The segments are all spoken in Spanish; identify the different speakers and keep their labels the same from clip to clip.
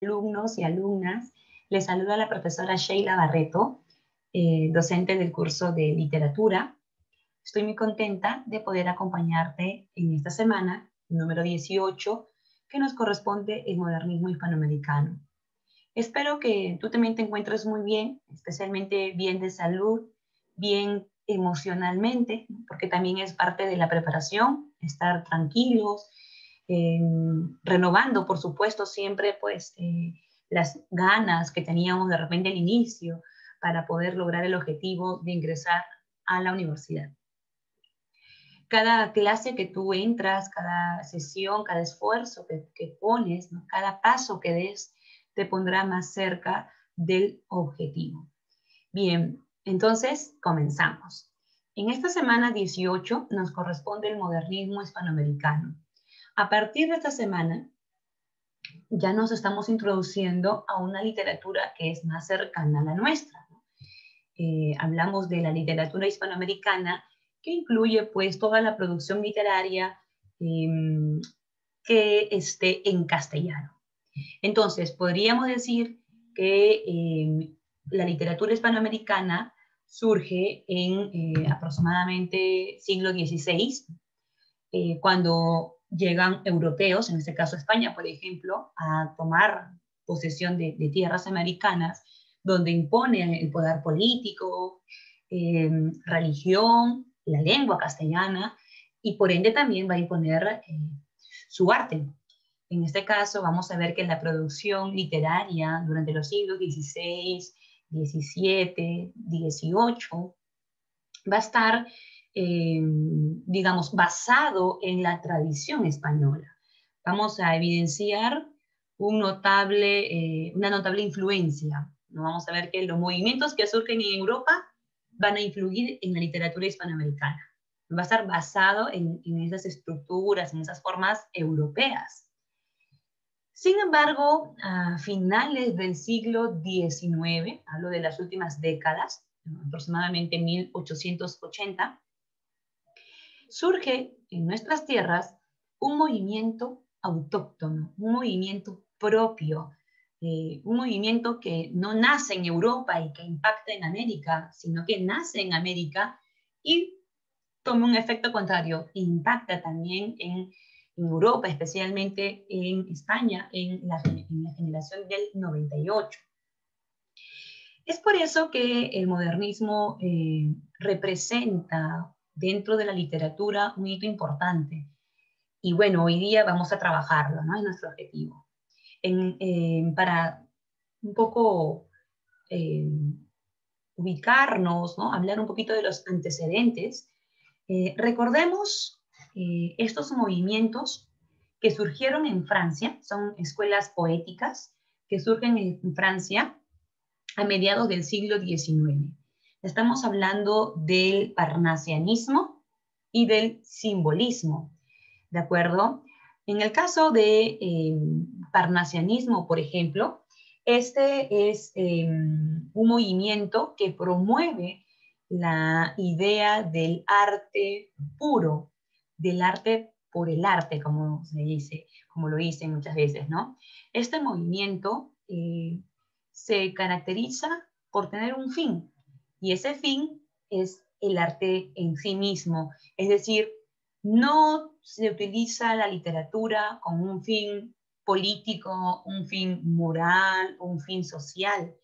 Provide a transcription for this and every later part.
Speaker 1: Alumnos y alumnas, les saluda la profesora Sheila Barreto, docente del curso de literatura. Estoy muy contenta de poder acompañarte en esta semana, número 18, que nos corresponde el modernismo hispanoamericano. Espero que tú también te encuentres muy bien, especialmente bien de salud, bien emocionalmente, porque también es parte de la preparación, estar tranquilos, eh, renovando, por supuesto, siempre pues las ganas que teníamos de repente al inicio para poder lograr el objetivo de ingresar a la universidad. Cada clase que tú entras, cada sesión, cada esfuerzo que pones, ¿no? Cada paso que des, te pondrá más cerca del objetivo. Bien, entonces comenzamos. En esta semana 18 nos corresponde el modernismo hispanoamericano. A partir de esta semana ya nos estamos introduciendo a una literatura que es más cercana a la nuestra, ¿no? Hablamos de la literatura hispanoamericana, que incluye pues toda la producción literaria que esté en castellano. Entonces, podríamos decir que la literatura hispanoamericana surge en aproximadamente siglo XVI, cuando llegan europeos, en este caso España, por ejemplo, a tomar posesión de tierras americanas, donde imponen el poder político, religión, la lengua castellana, y por ende también va a imponer su arte. En este caso vamos a ver que la producción literaria durante los siglos XVI, XVII, XVIII va a estar, digamos, basado en la tradición española. Vamos a evidenciar una notable influencia. ¿No? Vamos a ver que los movimientos que surgen en Europa van a influir en la literatura hispanoamericana. Va a estar basado en esas estructuras, en esas formas europeas. Sin embargo, a finales del siglo XIX, hablo de las últimas décadas, aproximadamente 1880, surge en nuestras tierras un movimiento autóctono, un movimiento propio, un movimiento que no nace en Europa y que impacta en América, sino que nace en América y toma un efecto contrario, impacta también en Europa, especialmente en España, en la generación del 98. Es por eso que el modernismo representa dentro de la literatura un hito importante. Y bueno, hoy día vamos a trabajarlo, ¿no? Es nuestro objetivo. Para un poco eh, ubicarnos, ¿no? Hablar un poquito de los antecedentes, recordemos estos movimientos que surgieron en Francia, son escuelas poéticas que surgen en Francia a mediados del siglo XIX. Estamos hablando del parnasianismo y del simbolismo, ¿de acuerdo? En el caso de parnasianismo, por ejemplo, este es un movimiento que promueve la idea del arte puro, del arte por el arte, como se dice, como lo dicen muchas veces, ¿no? Este movimiento se caracteriza por tener un fin, y ese fin es el arte en sí mismo, es decir, no se utiliza la literatura con un fin político, un fin moral, un fin social.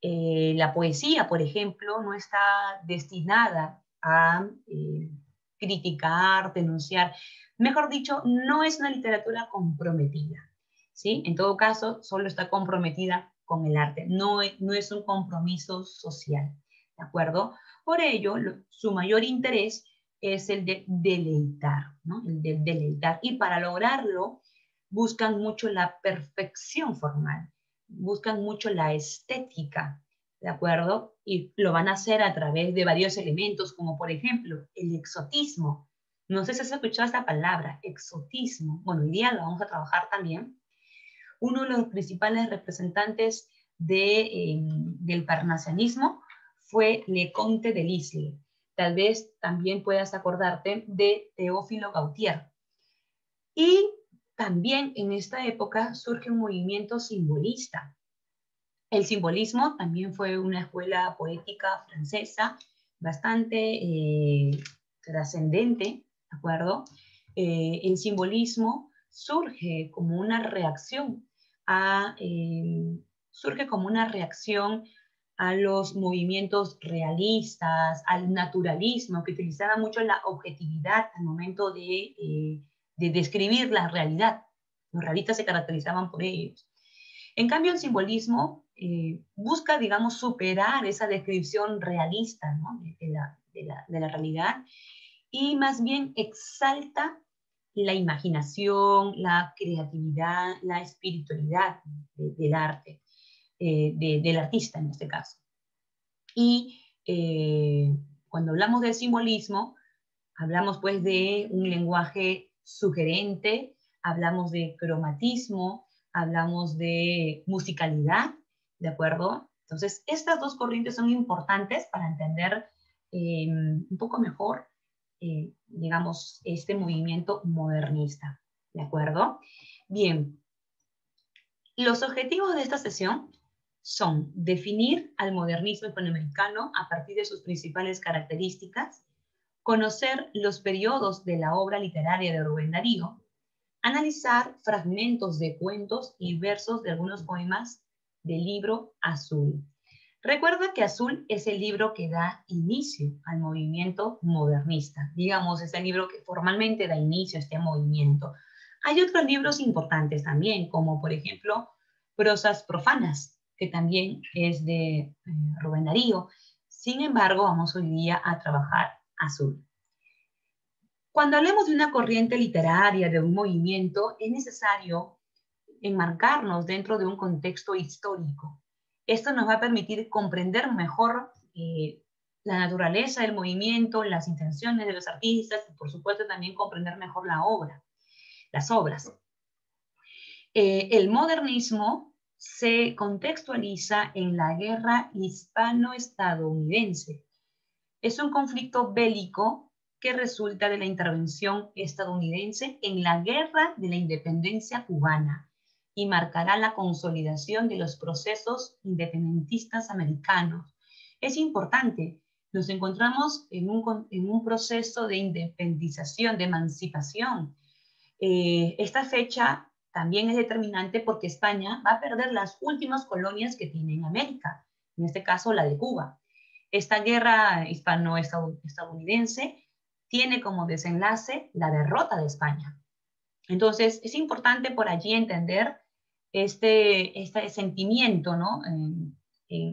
Speaker 1: La poesía, por ejemplo, no está destinada a criticar, denunciar. Mejor dicho, no es una literatura comprometida, ¿sí? En todo caso, solo está comprometida con el arte, no es un compromiso social, ¿de acuerdo? Por ello, su mayor interés es el de deleitar, ¿no? El de deleitar. Y para lograrlo, buscan mucho la perfección formal, buscan mucho la estética, ¿de acuerdo? Y lo van a hacer a través de varios elementos, como por ejemplo el exotismo. No sé si has escuchado esta palabra, exotismo. Bueno, hoy día lo vamos a trabajar también. Uno de los principales representantes del parnasianismo fue Leconte de Lisle. Tal vez también puedas acordarte de Teófilo Gautier. Y También en esta época surge un movimiento simbolista. El simbolismo también fue una escuela poética francesa bastante trascendente, ¿de acuerdo? El simbolismo surge como una reacción a los movimientos realistas, al naturalismo, que utilizaba mucho la objetividad al momento de describir la realidad. Los realistas se caracterizaban por ellos. En cambio, el simbolismo busca, digamos, superar esa descripción realista, ¿no?, de la realidad, y más bien exalta la imaginación, la creatividad, la espiritualidad del arte, del artista en este caso. Y cuando hablamos del simbolismo, hablamos pues de un lenguaje sugerente, hablamos de cromatismo, hablamos de musicalidad, ¿de acuerdo? Entonces, estas dos corrientes son importantes para entender un poco mejor, digamos, este movimiento modernista, ¿de acuerdo? Bien, los objetivos de esta sesión son definir al modernismo hispanoamericano a partir de sus principales características, conocer los periodos de la obra literaria de Rubén Darío, analizar fragmentos de cuentos y versos de algunos poemas del libro Azul. Recuerda que Azul es el libro que da inicio al movimiento modernista. Digamos, es el libro que formalmente da inicio a este movimiento. Hay otros libros importantes también, como por ejemplo Prosas Profanas, que también es de Rubén Darío. Sin embargo, vamos hoy día a trabajar Azul. Cuando hablemos de una corriente literaria, de un movimiento, es necesario enmarcarnos dentro de un contexto histórico. Esto nos va a permitir comprender mejor la naturaleza del movimiento, las intenciones de los artistas y, por supuesto, también comprender mejor la obra, las obras. El modernismo se contextualiza en la guerra hispano-estadounidense. Es un conflicto bélico que resulta de la intervención estadounidense en la Guerra de la Independencia cubana y marcará la consolidación de los procesos independentistas americanos. Es importante, nos encontramos en un proceso de independización, de emancipación. Esta fecha también es determinante porque España va a perder las últimas colonias que tiene en América, en este caso la de Cuba. Esta guerra hispano-estadounidense tiene como desenlace la derrota de España. Entonces, es importante por allí entender este sentimiento, ¿no?, en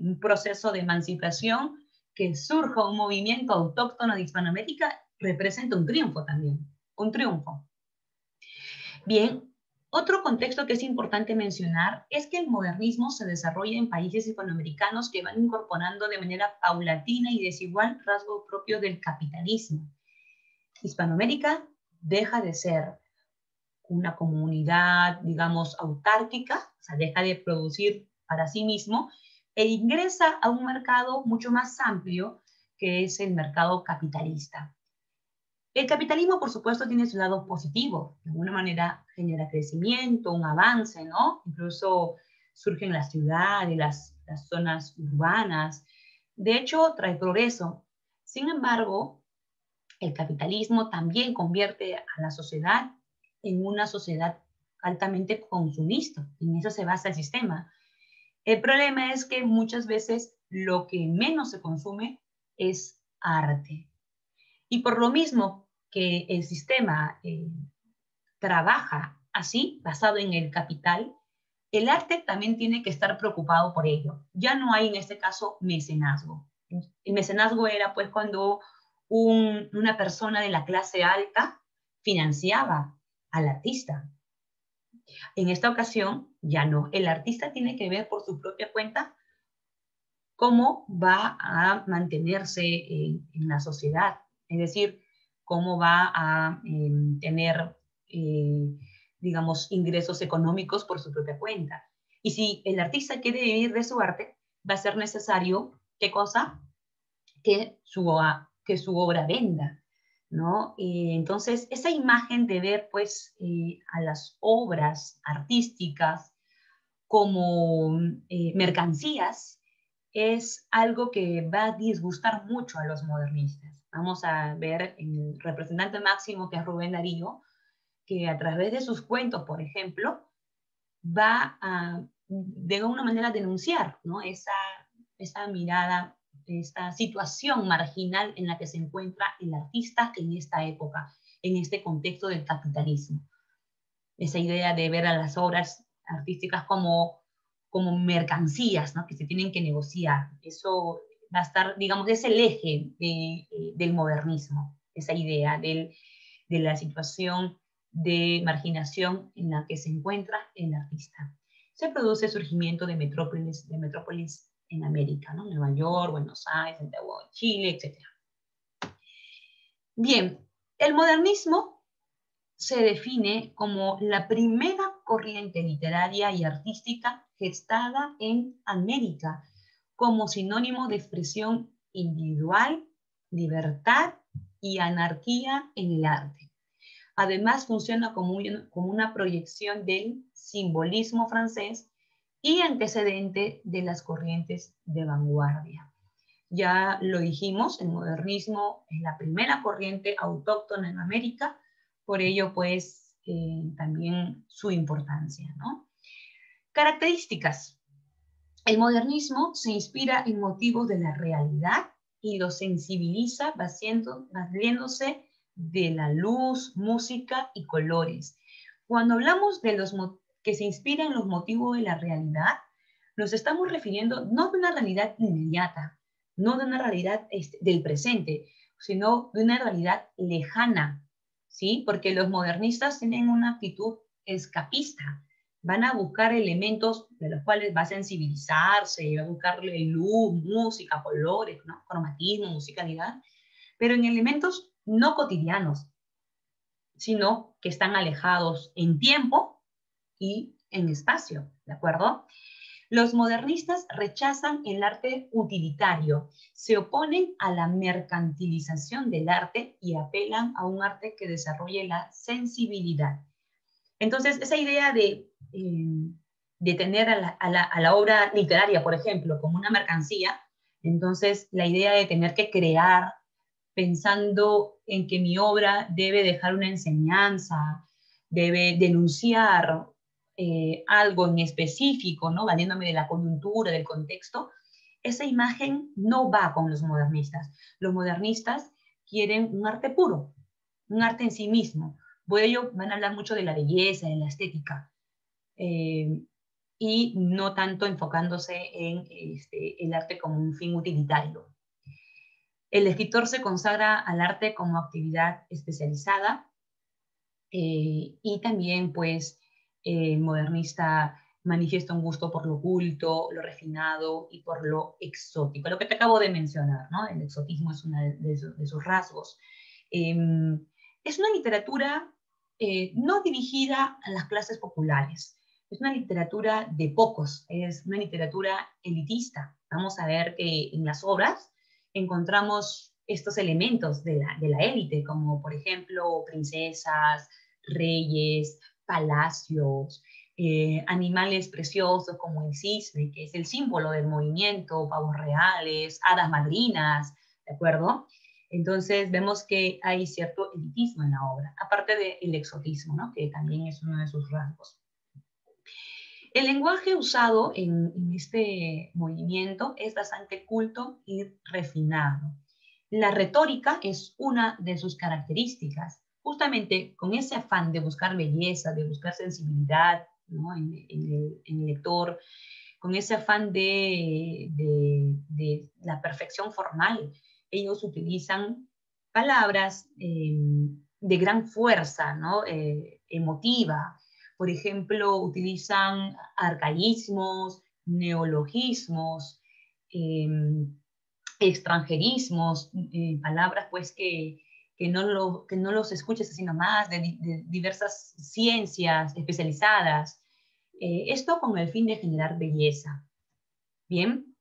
Speaker 1: un proceso de emancipación, que surja un movimiento autóctono de Hispanoamérica, representa un triunfo también, un triunfo. Bien, otro contexto que es importante mencionar es que el modernismo se desarrolla en países hispanoamericanos que van incorporando de manera paulatina y desigual rasgos propios del capitalismo. Hispanoamérica deja de ser una comunidad, digamos, autárquica, o sea, deja de producir para sí mismo e ingresa a un mercado mucho más amplio, que es el mercado capitalista. El capitalismo, por supuesto, tiene su lado positivo. De alguna manera genera crecimiento, un avance, ¿no? Incluso surgen las ciudades, las zonas urbanas. De hecho, trae progreso. Sin embargo, el capitalismo también convierte a la sociedad en una sociedad altamente consumista. En eso se basa el sistema. El problema es que muchas veces lo que menos se consume es arte. Y por lo mismo que el sistema trabaja así, basado en el capital, el arte también tiene que estar preocupado por ello. Ya no hay en este caso mecenazgo. El mecenazgo era pues cuando una persona de la clase alta financiaba al artista. En esta ocasión ya no. El artista tiene que ver por su propia cuenta cómo va a mantenerse en la sociedad. Es decir, cómo va a tener, digamos, ingresos económicos por su propia cuenta. Y si el artista quiere vivir de su arte, va a ser necesario, ¿qué cosa? Que su obra venda. ¿no? Entonces, esa imagen de ver, pues, a las obras artísticas como mercancías es algo que va a disgustar mucho a los modernistas. Vamos a ver en el representante máximo, que es Rubén Darío, que a través de sus cuentos, por ejemplo, va a, de alguna manera, denunciar, ¿no? esa mirada, esta situación marginal en la que se encuentra el artista en esta época, en este contexto del capitalismo. Esa idea de ver a las obras artísticas como mercancías, ¿no? Que se tienen que negociar. Eso va a estar, digamos, es el eje del modernismo, esa idea de la situación de marginación en la que se encuentra el artista. Se produce el surgimiento de metrópolis en América, ¿no? Nueva York, Buenos Aires, Santiago de Chile, etc. Bien, el modernismo se define como la primera corriente literaria y artística gestada en América, como sinónimo de expresión individual, libertad y anarquía en el arte. Además, funciona como una proyección del simbolismo francés y antecedente de las corrientes de vanguardia. Ya lo dijimos, el modernismo es la primera corriente autóctona en América, por ello, pues, también su importancia, ¿no? Características. El modernismo se inspira en motivos de la realidad y lo sensibiliza valiéndose de la luz, música y colores. Cuando hablamos de los que se inspiran en los motivos de la realidad, nos estamos refiriendo no de una realidad inmediata, no de una realidad del presente, sino de una realidad lejana, ¿sí? Porque los modernistas tienen una actitud escapista, van a buscar elementos de los cuales va a sensibilizarse, va a buscarle luz, música, colores, ¿no? Cromatismo, musicalidad, pero en elementos no cotidianos, sino que están alejados en tiempo y en espacio, ¿de acuerdo? Los modernistas rechazan el arte utilitario, se oponen a la mercantilización del arte y apelan a un arte que desarrolle la sensibilidad. Entonces, esa idea de tener a la obra literaria, por ejemplo, como una mercancía, entonces la idea de tener que crear pensando en que mi obra debe dejar una enseñanza, debe denunciar algo en específico, ¿no? Valiéndome de la coyuntura, del contexto, esa imagen no va con los modernistas. Los modernistas quieren un arte puro, un arte en sí mismo. Por ello van a hablar mucho de la belleza, de la estética, y no tanto enfocándose en el arte como un fin utilitario. El escritor se consagra al arte como actividad especializada y también, pues, modernista manifiesta un gusto por lo oculto, lo refinado y por lo exótico. Lo que te acabo de mencionar, ¿no? El exotismo es uno de sus rasgos. Es una literatura no dirigida a las clases populares. Es una literatura de pocos, es una literatura elitista. Vamos a ver que en las obras encontramos estos elementos de la élite, como por ejemplo princesas, reyes, palacios, animales preciosos como el cisne, que es el símbolo del movimiento, pavos reales, hadas madrinas, ¿de acuerdo? Entonces vemos que hay cierto elitismo en la obra, aparte del exotismo, ¿no? Que también es uno de sus rasgos. El lenguaje usado en este movimiento es bastante culto y refinado. La retórica es una de sus características, justamente con ese afán de buscar belleza, de buscar sensibilidad, ¿no? en el lector, con ese afán de la perfección formal. Ellos utilizan palabras de gran fuerza, ¿no? Emotiva. Por ejemplo, utilizan arcaísmos, neologismos, extranjerismos, palabras pues que no los escuches así nomás, de diversas ciencias especializadas. Esto con el fin de generar belleza. Bien,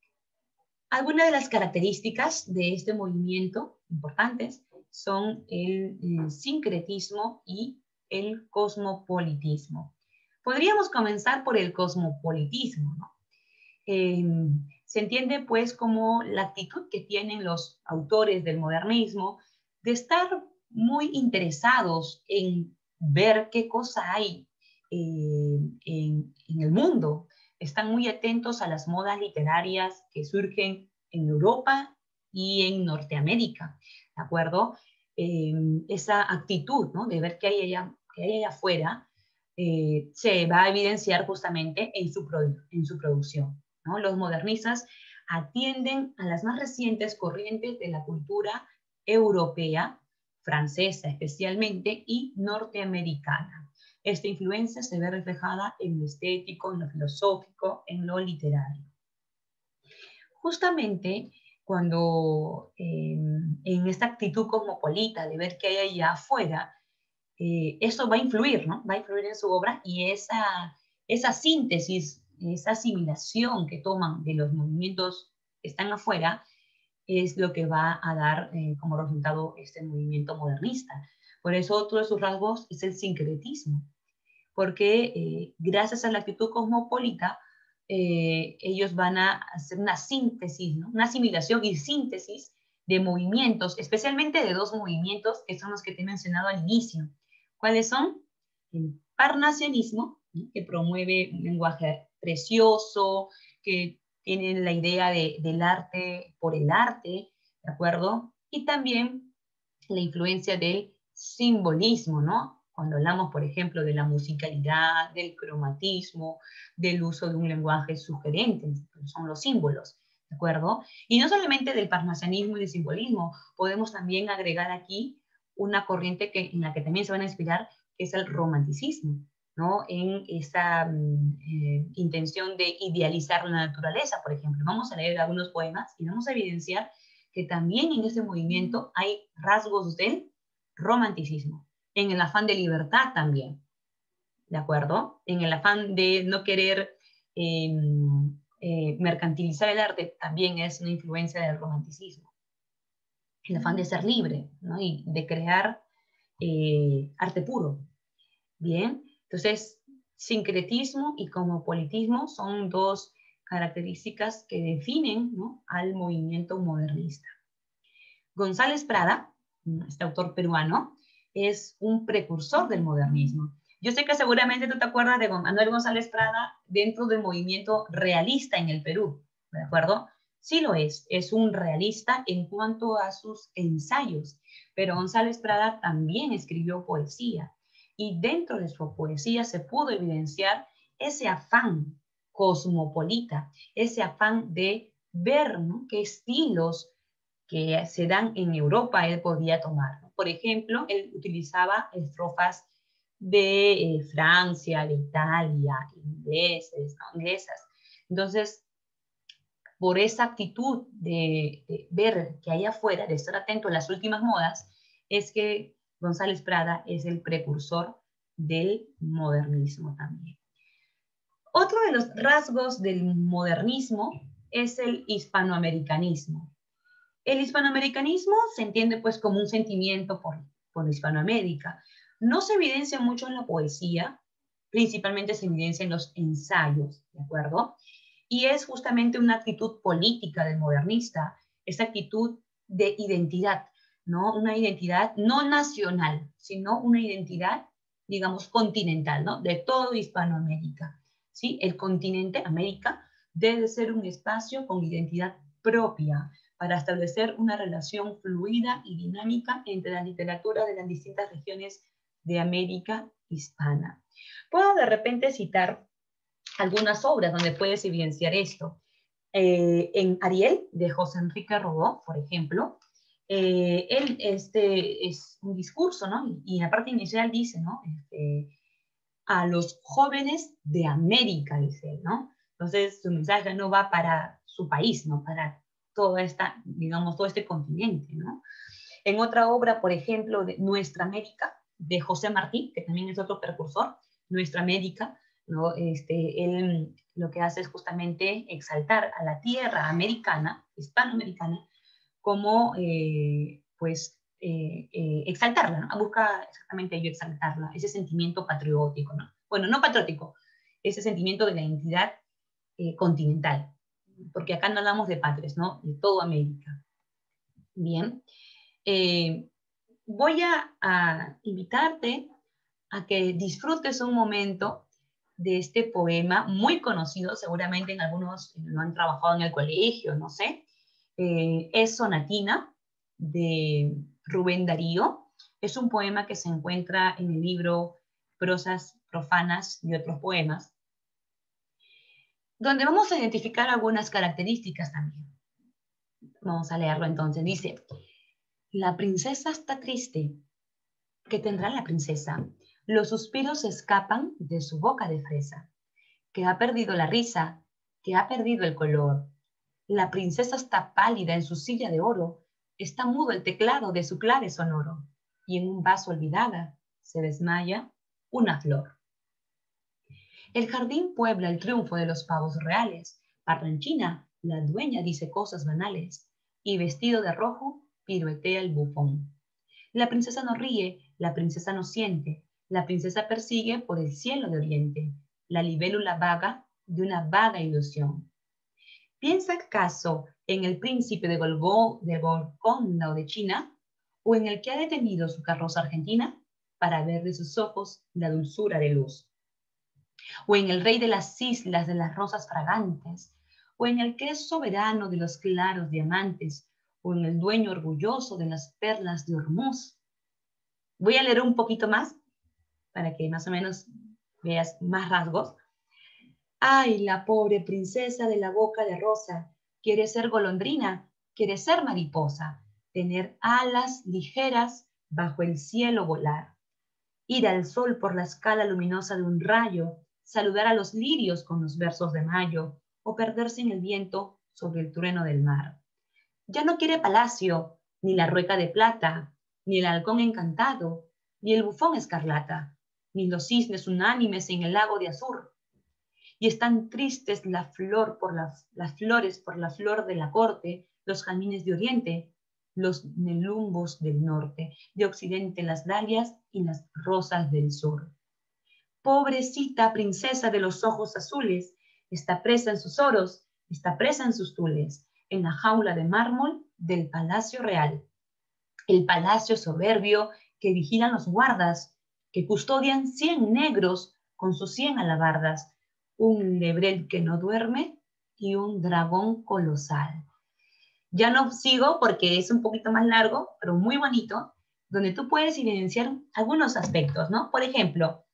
Speaker 1: algunas de las características de este movimiento importantes son el sincretismo y el cosmopolitismo. Podríamos comenzar por el cosmopolitismo, ¿no? Se entiende pues como la actitud que tienen los autores del modernismo de estar muy interesados en ver qué cosa hay en el mundo. Están muy atentos a las modas literarias que surgen en Europa y en Norteamérica, ¿de acuerdo? Esa actitud, ¿no?, de ver qué hay allá afuera se va a evidenciar justamente en su producción, ¿no? Los modernistas atienden a las más recientes corrientes de la cultura europea, francesa especialmente, y norteamericana. Esta influencia se ve reflejada en lo estético, en lo filosófico, en lo literario. Justamente cuando en esta actitud cosmopolita de ver qué hay allá afuera, eso va a influir, ¿no? Va a influir en su obra, y esa síntesis, esa asimilación que toman de los movimientos que están afuera, es lo que va a dar como resultado este movimiento modernista. Por eso otro de sus rasgos es el sincretismo, porque gracias a la actitud cosmopolita, ellos van a hacer una síntesis, ¿no?, una asimilación y síntesis de movimientos, especialmente de dos movimientos que son los que te he mencionado al inicio. ¿Cuáles son? El parnasianismo, ¿no?, que promueve un lenguaje precioso, que tiene la idea del arte por el arte, ¿de acuerdo? Y también la influencia del simbolismo, ¿no? Cuando hablamos, por ejemplo, de la musicalidad, del cromatismo, del uso de un lenguaje sugerente, son los símbolos, ¿de acuerdo? Y no solamente del parnasianismo y del simbolismo, podemos también agregar aquí una corriente en la que también se van a inspirar, que es el romanticismo, ¿no? En esa intención de idealizar la naturaleza, por ejemplo. Vamos a leer algunos poemas y vamos a evidenciar que también en ese movimiento hay rasgos del romanticismo, en el afán de libertad también, ¿de acuerdo? En el afán de no querer mercantilizar el arte, también es una influencia del romanticismo. El afán de ser libre, ¿no?, y de crear arte puro. Bien, entonces, sincretismo y cosmopolitismo son dos características que definen, ¿no?, al movimiento modernista. González Prada, este autor peruano, es un precursor del modernismo. Yo sé que seguramente tú te acuerdas de Manuel González Prada dentro del movimiento realista en el Perú, ¿de acuerdo? Sí lo es un realista en cuanto a sus ensayos, pero González Prada también escribió poesía, y dentro de su poesía se pudo evidenciar ese afán cosmopolita, ese afán de ver, ¿no?, qué estilos que se dan en Europa él podía tomar, ¿no? Por ejemplo, él utilizaba estrofas de Francia, de Italia, ingleses, ¿no?, inglesas. Entonces, por esa actitud de ver que hay afuera, de estar atento a las últimas modas, es que González Prada es el precursor del modernismo también. Otro de los rasgos del modernismo es el hispanoamericanismo. El hispanoamericanismo se entiende pues como un sentimiento por Hispanoamérica. No se evidencia mucho en la poesía, principalmente se evidencia en los ensayos, ¿de acuerdo? Y es justamente una actitud política del modernista, esa actitud de identidad, ¿no? Una identidad no nacional, sino una identidad, digamos, continental, ¿no?, de todo Hispanoamérica, ¿sí? El continente, América, debe ser un espacio con identidad propia, para establecer una relación fluida y dinámica entre la literatura de las distintas regiones de América hispana. Puedo de repente citar algunas obras donde puedes evidenciar esto. En Ariel, de José Enrique Rodó, por ejemplo, él es un discurso, ¿no? Y en la parte inicial dice, ¿no?, a los jóvenes de América, dice él, ¿no? Entonces, su mensaje no va para su país, ¿no?, para toda esta, digamos, todo este continente, ¿no? En otra obra, por ejemplo, de Nuestra América, de José Martí, que también es otro precursor, Nuestra América, ¿no? Él lo que hace es justamente exaltar a la tierra americana, hispanoamericana, como, exaltarla, ¿no? Busca exactamente ello, exaltarla, ese sentimiento patriótico, ¿no? Bueno, no patriótico, ese sentimiento de la identidad continental, porque acá no hablamos de patrias, ¿no? De toda América. Bien. Voy a invitarte a que disfrutes un momento de este poema muy conocido, seguramente en algunos lo han trabajado en el colegio, no sé. Es Sonatina, de Rubén Darío. Es un poema que se encuentra en el libro Prosas Profanas y otros poemas, donde vamos a identificar algunas características también. Vamos a leerlo entonces. Dice, la princesa está triste. ¿Qué tendrá la princesa? Los suspiros escapan de su boca de fresa, que ha perdido la risa, que ha perdido el color. La princesa está pálida en su silla de oro, está mudo el teclado de su clave sonoro, y en un vaso olvidada se desmaya una flor. El jardín puebla el triunfo de los pavos reales. Parranchina, la dueña, dice cosas banales, y vestido de rojo piruetea el bufón. La princesa no ríe, la princesa no siente, la princesa persigue por el cielo de oriente, la libélula vaga de una vaga ilusión. ¿Piensa acaso en el príncipe de Golconda o de China, o en el que ha detenido su carroza argentina para ver de sus ojos la dulzura de luz? ¿O en el rey de las islas de las rosas fragantes, o en el que es soberano de los claros diamantes, o en el dueño orgulloso de las perlas de Hormuz? Voy a leer un poquito más para que más o menos veas más rasgos. Ay, la pobre princesa de la boca de rosa, quiere ser golondrina, quiere ser mariposa, tener alas ligeras, bajo el cielo volar, ir al sol por la escala luminosa de un rayo, saludar a los lirios con los versos de mayo, o perderse en el viento sobre el trueno del mar. Ya no quiere palacio, ni la rueca de plata, ni el halcón encantado, ni el bufón escarlata, ni los cisnes unánimes en el lago de azur. Y están tristes las flores por la flor de la corte, los jazmines de oriente, los nelumbos del norte, de occidente las dalias y las rosas del sur. Pobrecita princesa de los ojos azules, está presa en sus oros, está presa en sus tules, en la jaula de mármol del palacio real. El palacio soberbio que vigilan los guardas, que custodian 100 negros con sus 100 alabardas, un lebrel que no duerme y un dragón colosal. Ya no sigo porque es un poquito más largo, pero muy bonito, donde tú puedes evidenciar algunos aspectos, ¿no? Por ejemplo,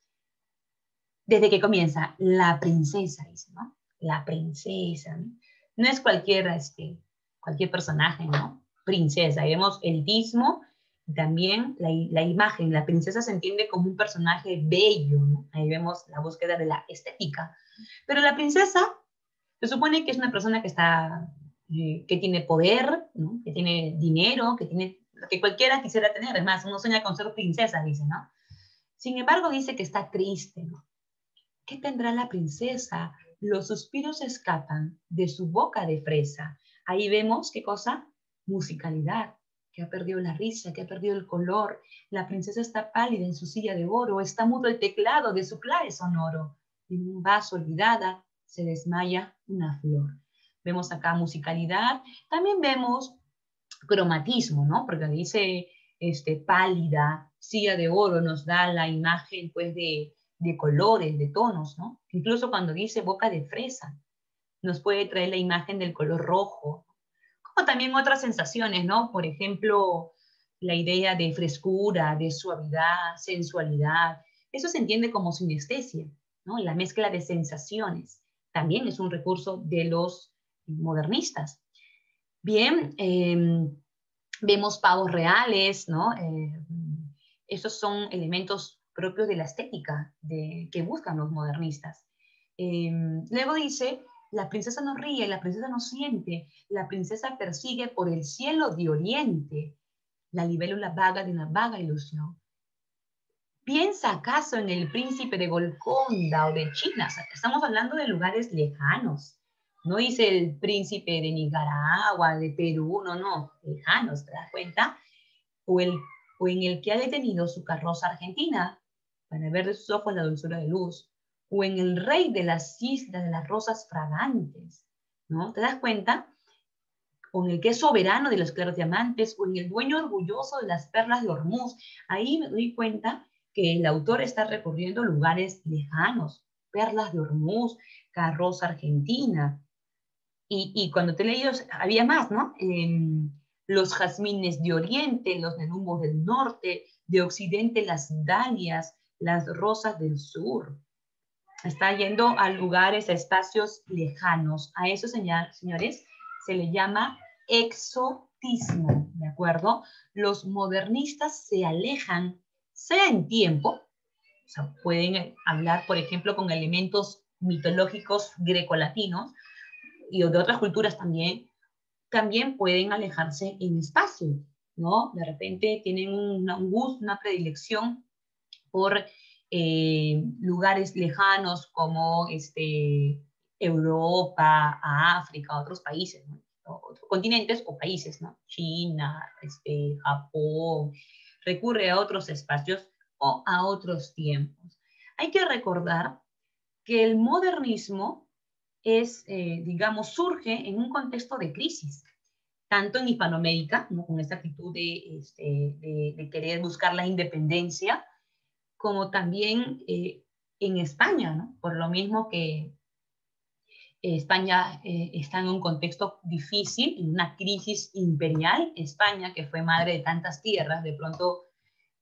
Speaker 1: desde que comienza, la princesa, dice, ¿no? La princesa, ¿no? No es cualquier personaje, ¿no? Princesa, y vemos el dismo, también la imagen, la princesa se entiende como un personaje bello, ¿no? Ahí vemos la búsqueda de la estética. Pero la princesa se supone que es una persona que tiene poder, ¿no? Que tiene dinero, que tiene lo que cualquiera quisiera tener. Es más, uno sueña con ser princesa, dice, ¿no? Sin embargo, dice que está triste, ¿no? ¿Qué tendrá la princesa? Los suspiros escapan de su boca de fresa. Ahí vemos, ¿qué cosa? Musicalidad, que ha perdido la risa, que ha perdido el color. La princesa está pálida en su silla de oro, está mudo el teclado de su clave sonoro. En un vaso olvidada se desmaya una flor. Vemos acá musicalidad. También vemos cromatismo, ¿no? Porque dice pálida, silla de oro, nos da la imagen, pues, de colores, de tonos, ¿no? Incluso cuando dice boca de fresa, nos puede traer la imagen del color rojo, como también otras sensaciones, ¿no? Por ejemplo, la idea de frescura, de suavidad, sensualidad. Eso se entiende como sinestesia, ¿no? La mezcla de sensaciones. También es un recurso de los modernistas. Bien, vemos pavos reales, ¿no? Esos son elementos propios de la estética que buscan los modernistas. Luego dice, la princesa no ríe, la princesa no siente, la princesa persigue por el cielo de oriente, la libélula vaga de una vaga ilusión. ¿Piensa acaso en el príncipe de Golconda o de China? O sea, estamos hablando de lugares lejanos. No dice el príncipe de Nicaragua, de Perú, no, lejanos, ¿te das cuenta? o en el que ha detenido su carroza argentina para ver de sus ojos la dulzura de luz, o en el rey de las islas de las rosas fragantes, ¿no? ¿Te das cuenta? O en el que es soberano de los claros diamantes, o en el dueño orgulloso de las perlas de Hormuz. Ahí me doy cuenta que el autor está recorriendo lugares lejanos, perlas de Hormuz, carroza argentina. Y cuando te leí, había más, ¿no? Los jazmines de oriente, los nenumbos del norte, de occidente las dalias, las rosas del sur. Está yendo a lugares, a espacios lejanos. A eso, señores, se le llama exotismo, ¿de acuerdo? Los modernistas se alejan, sea en tiempo, o sea, pueden hablar, por ejemplo, con elementos mitológicos grecolatinos y de otras culturas también pueden alejarse en espacio, ¿no? De repente tienen un gusto, una predilección por lugares lejanos como Europa, a África, a otros países, ¿no? Otros continentes o países, ¿no? China, Japón, recurre a otros espacios o a otros tiempos. Hay que recordar que el modernismo digamos, surge en un contexto de crisis, tanto en Hispanoamérica, ¿no? Con esta actitud de querer buscar la independencia, como también en España, ¿no? Por lo mismo que España está en un contexto difícil, en una crisis imperial. España, que fue madre de tantas tierras, de pronto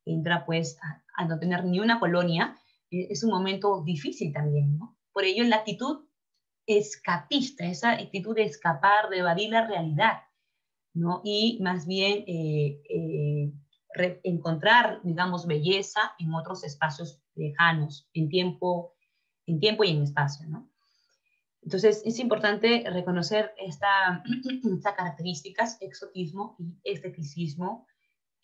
Speaker 1: entra pues a no tener ni una colonia. Es un momento difícil también, ¿no? Por ello, la actitud escapista, esa actitud de escapar, de evadir la realidad, ¿no? Y más bien encontrar, digamos, belleza en otros espacios lejanos, en tiempo y en espacio, ¿no? Entonces, es importante reconocer estas características, exotismo y esteticismo,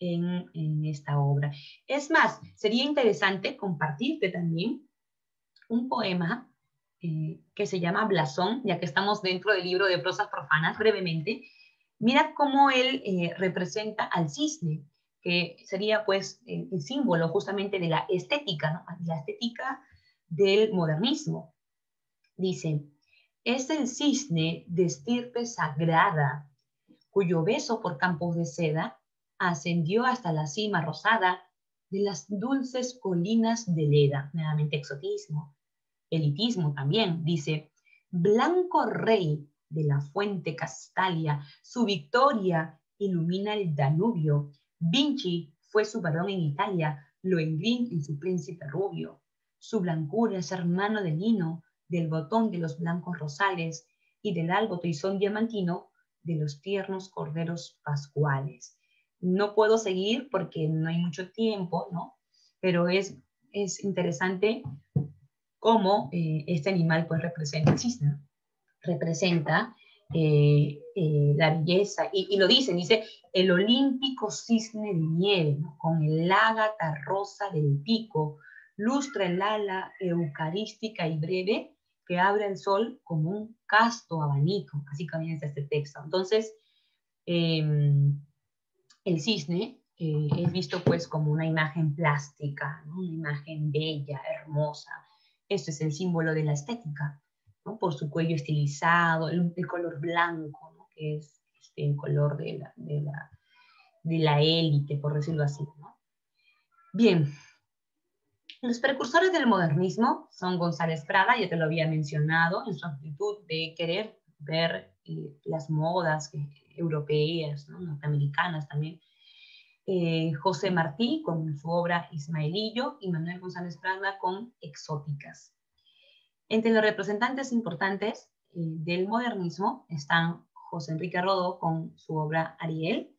Speaker 1: en esta obra. Es más, sería interesante compartirte también un poema que se llama Blasón, ya que estamos dentro del libro de prosas profanas, brevemente. Mira cómo él representa al cisne, que sería pues el símbolo justamente de la estética, ¿no? La estética del modernismo. Dice, es el cisne de estirpe sagrada, cuyo beso por campos de seda ascendió hasta la cima rosada de las dulces colinas de Leda. Nuevamente exotismo. Elitismo también, dice, blanco rey de la fuente Castalia, su victoria ilumina el Danubio. Vinci fue su varón en Italia, Lohengrin en su príncipe rubio. Su blancura es hermano del lino, del botón de los blancos rosales y del albo tizón diamantino de los tiernos corderos pascuales. No puedo seguir porque no hay mucho tiempo, ¿no? Pero es interesante cómo este animal pues representa el cisne, representa la belleza, y lo dice el olímpico cisne de nieve, ¿no? Con el ágata rosa del pico, lustra el ala eucarística y breve que abre el sol como un casto abanico. Así comienza este texto. Entonces, el cisne es visto pues como una imagen plástica, ¿no? Una imagen bella, hermosa. Esto es el símbolo de la estética, ¿no? Por su cuello estilizado, el color blanco, ¿no? Que es el color de la élite, por decirlo así, ¿no? Bien, los precursores del modernismo son González Prada, ya te lo había mencionado, en su actitud de querer ver las modas europeas, ¿no? Norteamericanas también. José Martí con su obra Ismaelillo y Manuel González Prada con Exóticas. Entre los representantes importantes del modernismo están José Enrique Rodó con su obra Ariel,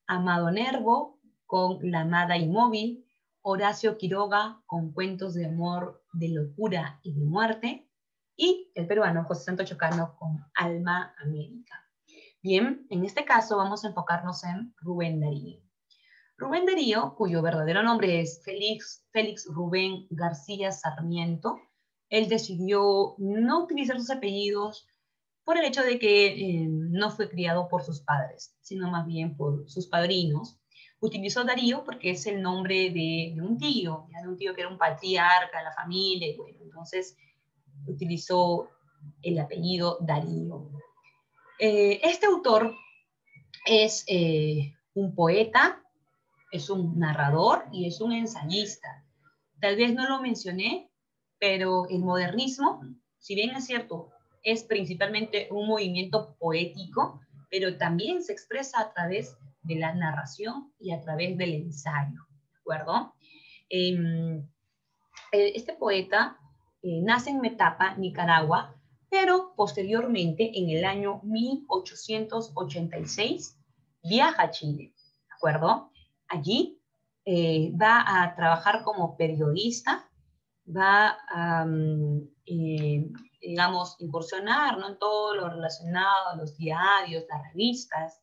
Speaker 1: Amado Nervo con La amada inmóvil, Horacio Quiroga con Cuentos de amor, de locura y de muerte, y el peruano José Santo Chocano con Alma América. Bien, en este caso vamos a enfocarnos en Rubén Darío. Rubén Darío, cuyo verdadero nombre es Félix Rubén García Sarmiento, él decidió no utilizar sus apellidos por el hecho de que no fue criado por sus padres, sino más bien por sus padrinos. Utilizó Darío porque es el nombre de un tío, ¿ya? De un tío que era un patriarca de la familia, y bueno, entonces utilizó el apellido Darío. Este autor es un poeta, es un narrador y es un ensayista. Tal vez no lo mencioné, pero el modernismo, si bien es cierto, es principalmente un movimiento poético, pero también se expresa a través de la narración y a través del ensayo, ¿de acuerdo? Este poeta nace en Metapa, Nicaragua, pero posteriormente, en el año 1886, viaja a Chile, ¿de acuerdo? Allí va a trabajar como periodista, va a, digamos, incursionar, ¿no?, en todo lo relacionado a los diarios, las revistas,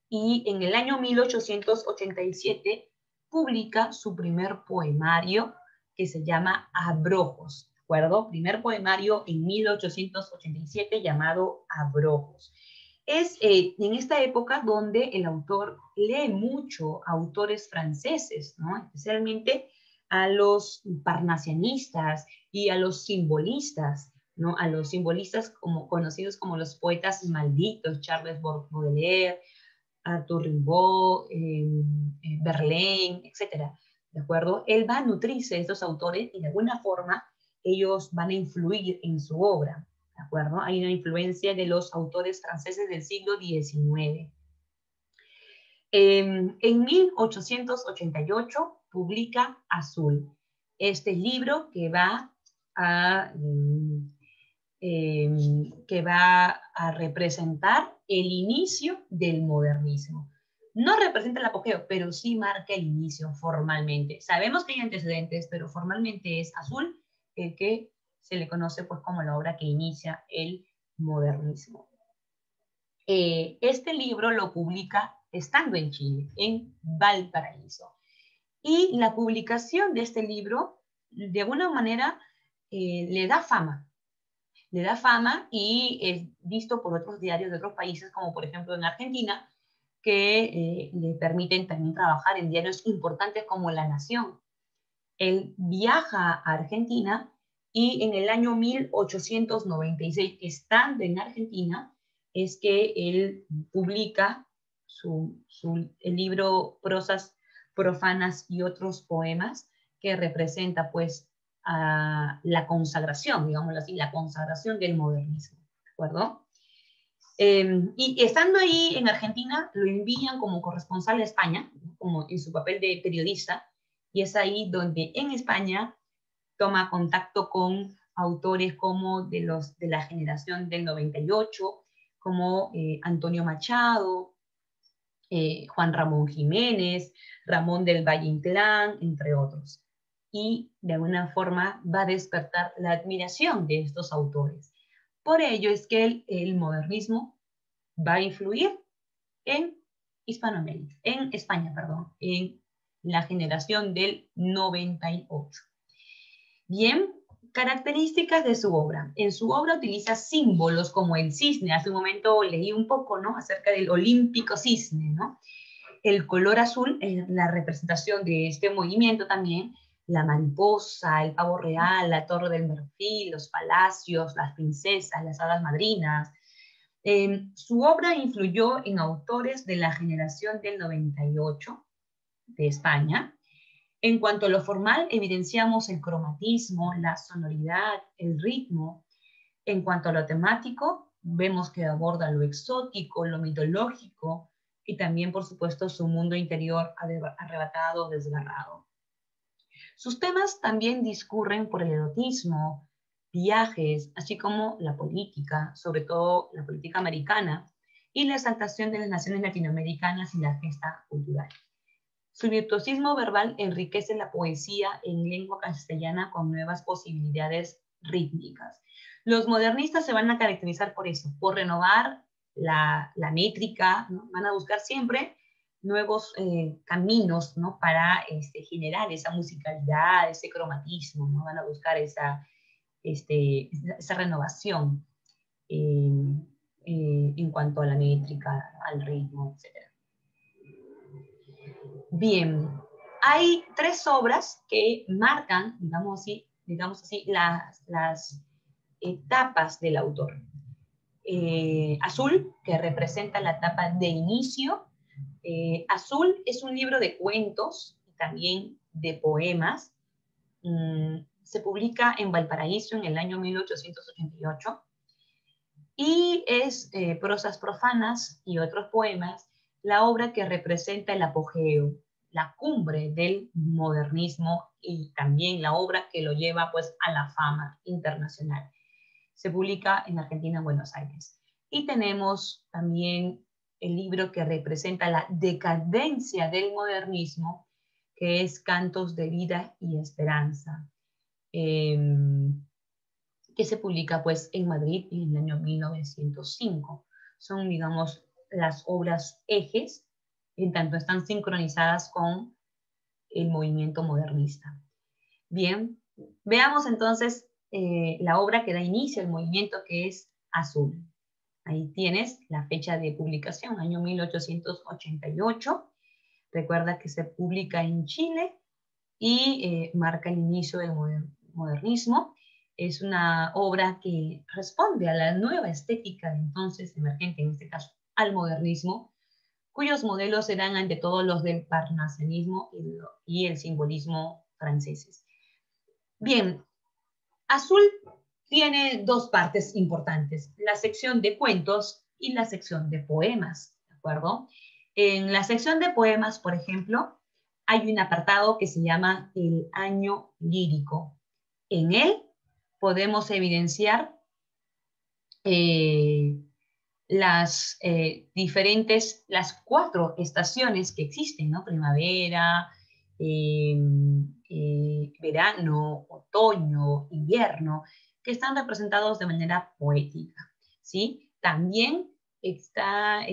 Speaker 1: y en el año 1887 publica su primer poemario que se llama Abrojos, ¿de acuerdo? Primer poemario en 1887 llamado Abrojos. Es en esta época donde el autor lee mucho a autores franceses, ¿no? Especialmente a los parnasianistas y a los simbolistas, ¿no? A los simbolistas como, conocidos como los poetas malditos, Charles Baudelaire, Arthur Rimbaud, Verlaine, etcétera, ¿de acuerdo? Él va a nutrirse de estos autores y de alguna forma ellos van a influir en su obra, ¿de acuerdo? Hay una influencia de los autores franceses del siglo XIX. En 1888 publica Azul, este libro que va a representar el inicio del modernismo. No representa el apogeo, pero sí marca el inicio formalmente. Sabemos que hay antecedentes, pero formalmente es Azul el que se le conoce pues como la obra que inicia el modernismo. Este libro lo publica estando en Chile, en Valparaíso. Y la publicación de este libro, de alguna manera, le da fama y es visto por otros diarios de otros países, como por ejemplo en Argentina, que le permiten también trabajar en diarios importantes como La Nación. Él viaja a Argentina y en el año 1896, estando en Argentina, es que él publica el libro Prosas profanas y otros poemas, que representa pues a la consagración, digámoslo así, la consagración del modernismo, ¿de acuerdo? Y estando ahí en Argentina, lo envían como corresponsal a España, como en su papel de periodista, y es ahí donde en España toma contacto con autores como de la generación del 98, como Antonio Machado, Juan Ramón Jiménez, Ramón del Valle Inclán, entre otros. Y de alguna forma va a despertar la admiración de estos autores. Por ello es que el modernismo va a influir en Hispanoamérica, en España, perdón, en la generación del 98. Bien, características de su obra. En su obra utiliza símbolos como el cisne. Hace un momento leí un poco, ¿no?, acerca del olímpico cisne, ¿no? El color azul es la representación de este movimiento también, la mariposa, el pavo real, la torre del marfil, los palacios, las princesas, las hadas madrinas. Su obra influyó en autores de la generación del 98 de España. En cuanto a lo formal, evidenciamos el cromatismo, la sonoridad, el ritmo. En cuanto a lo temático, vemos que aborda lo exótico, lo mitológico y también, por supuesto, su mundo interior arrebatado, desgarrado. Sus temas también discurren por el erotismo, viajes, así como la política, sobre todo la política americana, y la exaltación de las naciones latinoamericanas y la gesta cultural. Su virtuosismo verbal enriquece la poesía en lengua castellana con nuevas posibilidades rítmicas. Los modernistas se van a caracterizar por eso, por renovar la métrica, ¿no? Van a buscar siempre nuevos caminos, ¿no?, para generar esa musicalidad, ese cromatismo, ¿no? Van a buscar esa renovación en cuanto a la métrica, al ritmo, etc. Bien, hay tres obras que marcan, digamos así las etapas del autor. Azul, que representa la etapa de inicio. Azul es un libro de cuentos y también de poemas. Se publica en Valparaíso en el año 1888 y es Prosas profanas y otros poemas, la obra que representa el apogeo, la cumbre del modernismo y también la obra que lo lleva pues a la fama internacional. Se publica en Argentina, en Buenos Aires. Y tenemos también el libro que representa la decadencia del modernismo, que es Cantos de Vida y Esperanza, que se publica pues en Madrid en el año 1905. Son, digamos, las obras ejes, en tanto están sincronizadas con el movimiento modernista. Bien, veamos entonces la obra que da inicio al movimiento, que es Azul. Ahí tienes la fecha de publicación, año 1888. Recuerda que se publica en Chile y marca el inicio del modernismo. Es una obra que responde a la nueva estética de entonces emergente, en este caso al modernismo, cuyos modelos eran ante todo los del parnasianismo y el simbolismo franceses. Bien, Azul tiene dos partes importantes, la sección de cuentos y la sección de poemas, ¿de acuerdo? En la sección de poemas, por ejemplo, hay un apartado que se llama el año lírico. En él podemos evidenciar las las cuatro estaciones que existen, ¿no? Primavera, verano, otoño, invierno, que están representados de manera poética, ¿sí? También está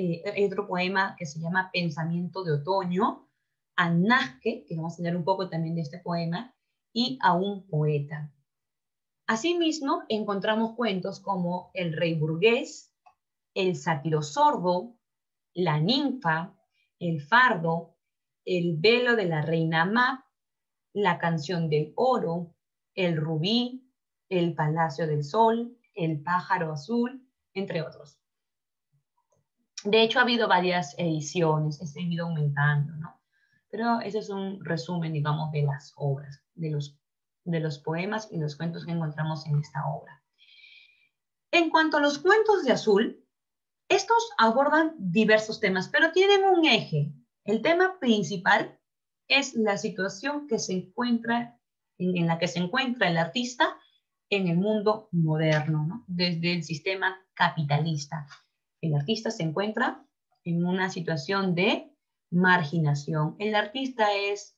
Speaker 1: otro poema que se llama Pensamiento de Otoño, a Nazque, que vamos a leer un poco también de este poema, y a un poeta. Asimismo, encontramos cuentos como El Rey Burgués, El Sátiro Sordo, La Ninfa, El Fardo, El Velo de la Reina Mab, La Canción del Oro, El Rubí, El Palacio del Sol, El Pájaro Azul, entre otros. De hecho, ha habido varias ediciones, se ha ido aumentando, ¿no? Pero ese es un resumen, digamos, de las obras, de los poemas y los cuentos que encontramos en esta obra. En cuanto a los cuentos de Azul, estos abordan diversos temas, pero tienen un eje. El tema principal es la situación que se encuentra, en la que se encuentra el artista en el mundo moderno, ¿no? Desde el sistema capitalista. El artista se encuentra en una situación de marginación. El artista es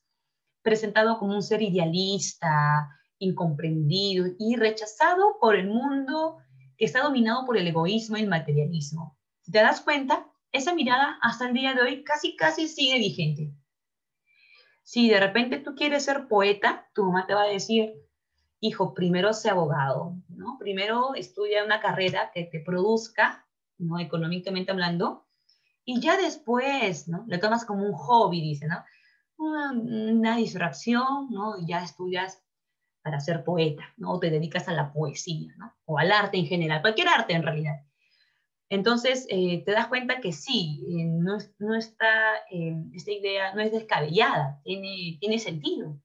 Speaker 1: presentado como un ser idealista, incomprendido y rechazado por el mundo que está dominado por el egoísmo y el materialismo. Si te das cuenta, esa mirada hasta el día de hoy casi sigue vigente. Si de repente tú quieres ser poeta, tu mamá te va a decir, hijo, primero sé abogado, ¿no? Primero estudia una carrera que te produzca, ¿no? Económicamente hablando, y ya después, ¿no? Lo tomas como un hobby, dice, ¿no? Una distracción, ¿no? Y ya estudias para ser poeta, ¿no? O te dedicas a la poesía, ¿no? O al arte en general, cualquier arte en realidad. Entonces, te das cuenta que sí, no está, esta idea no es descabellada, tiene sentido.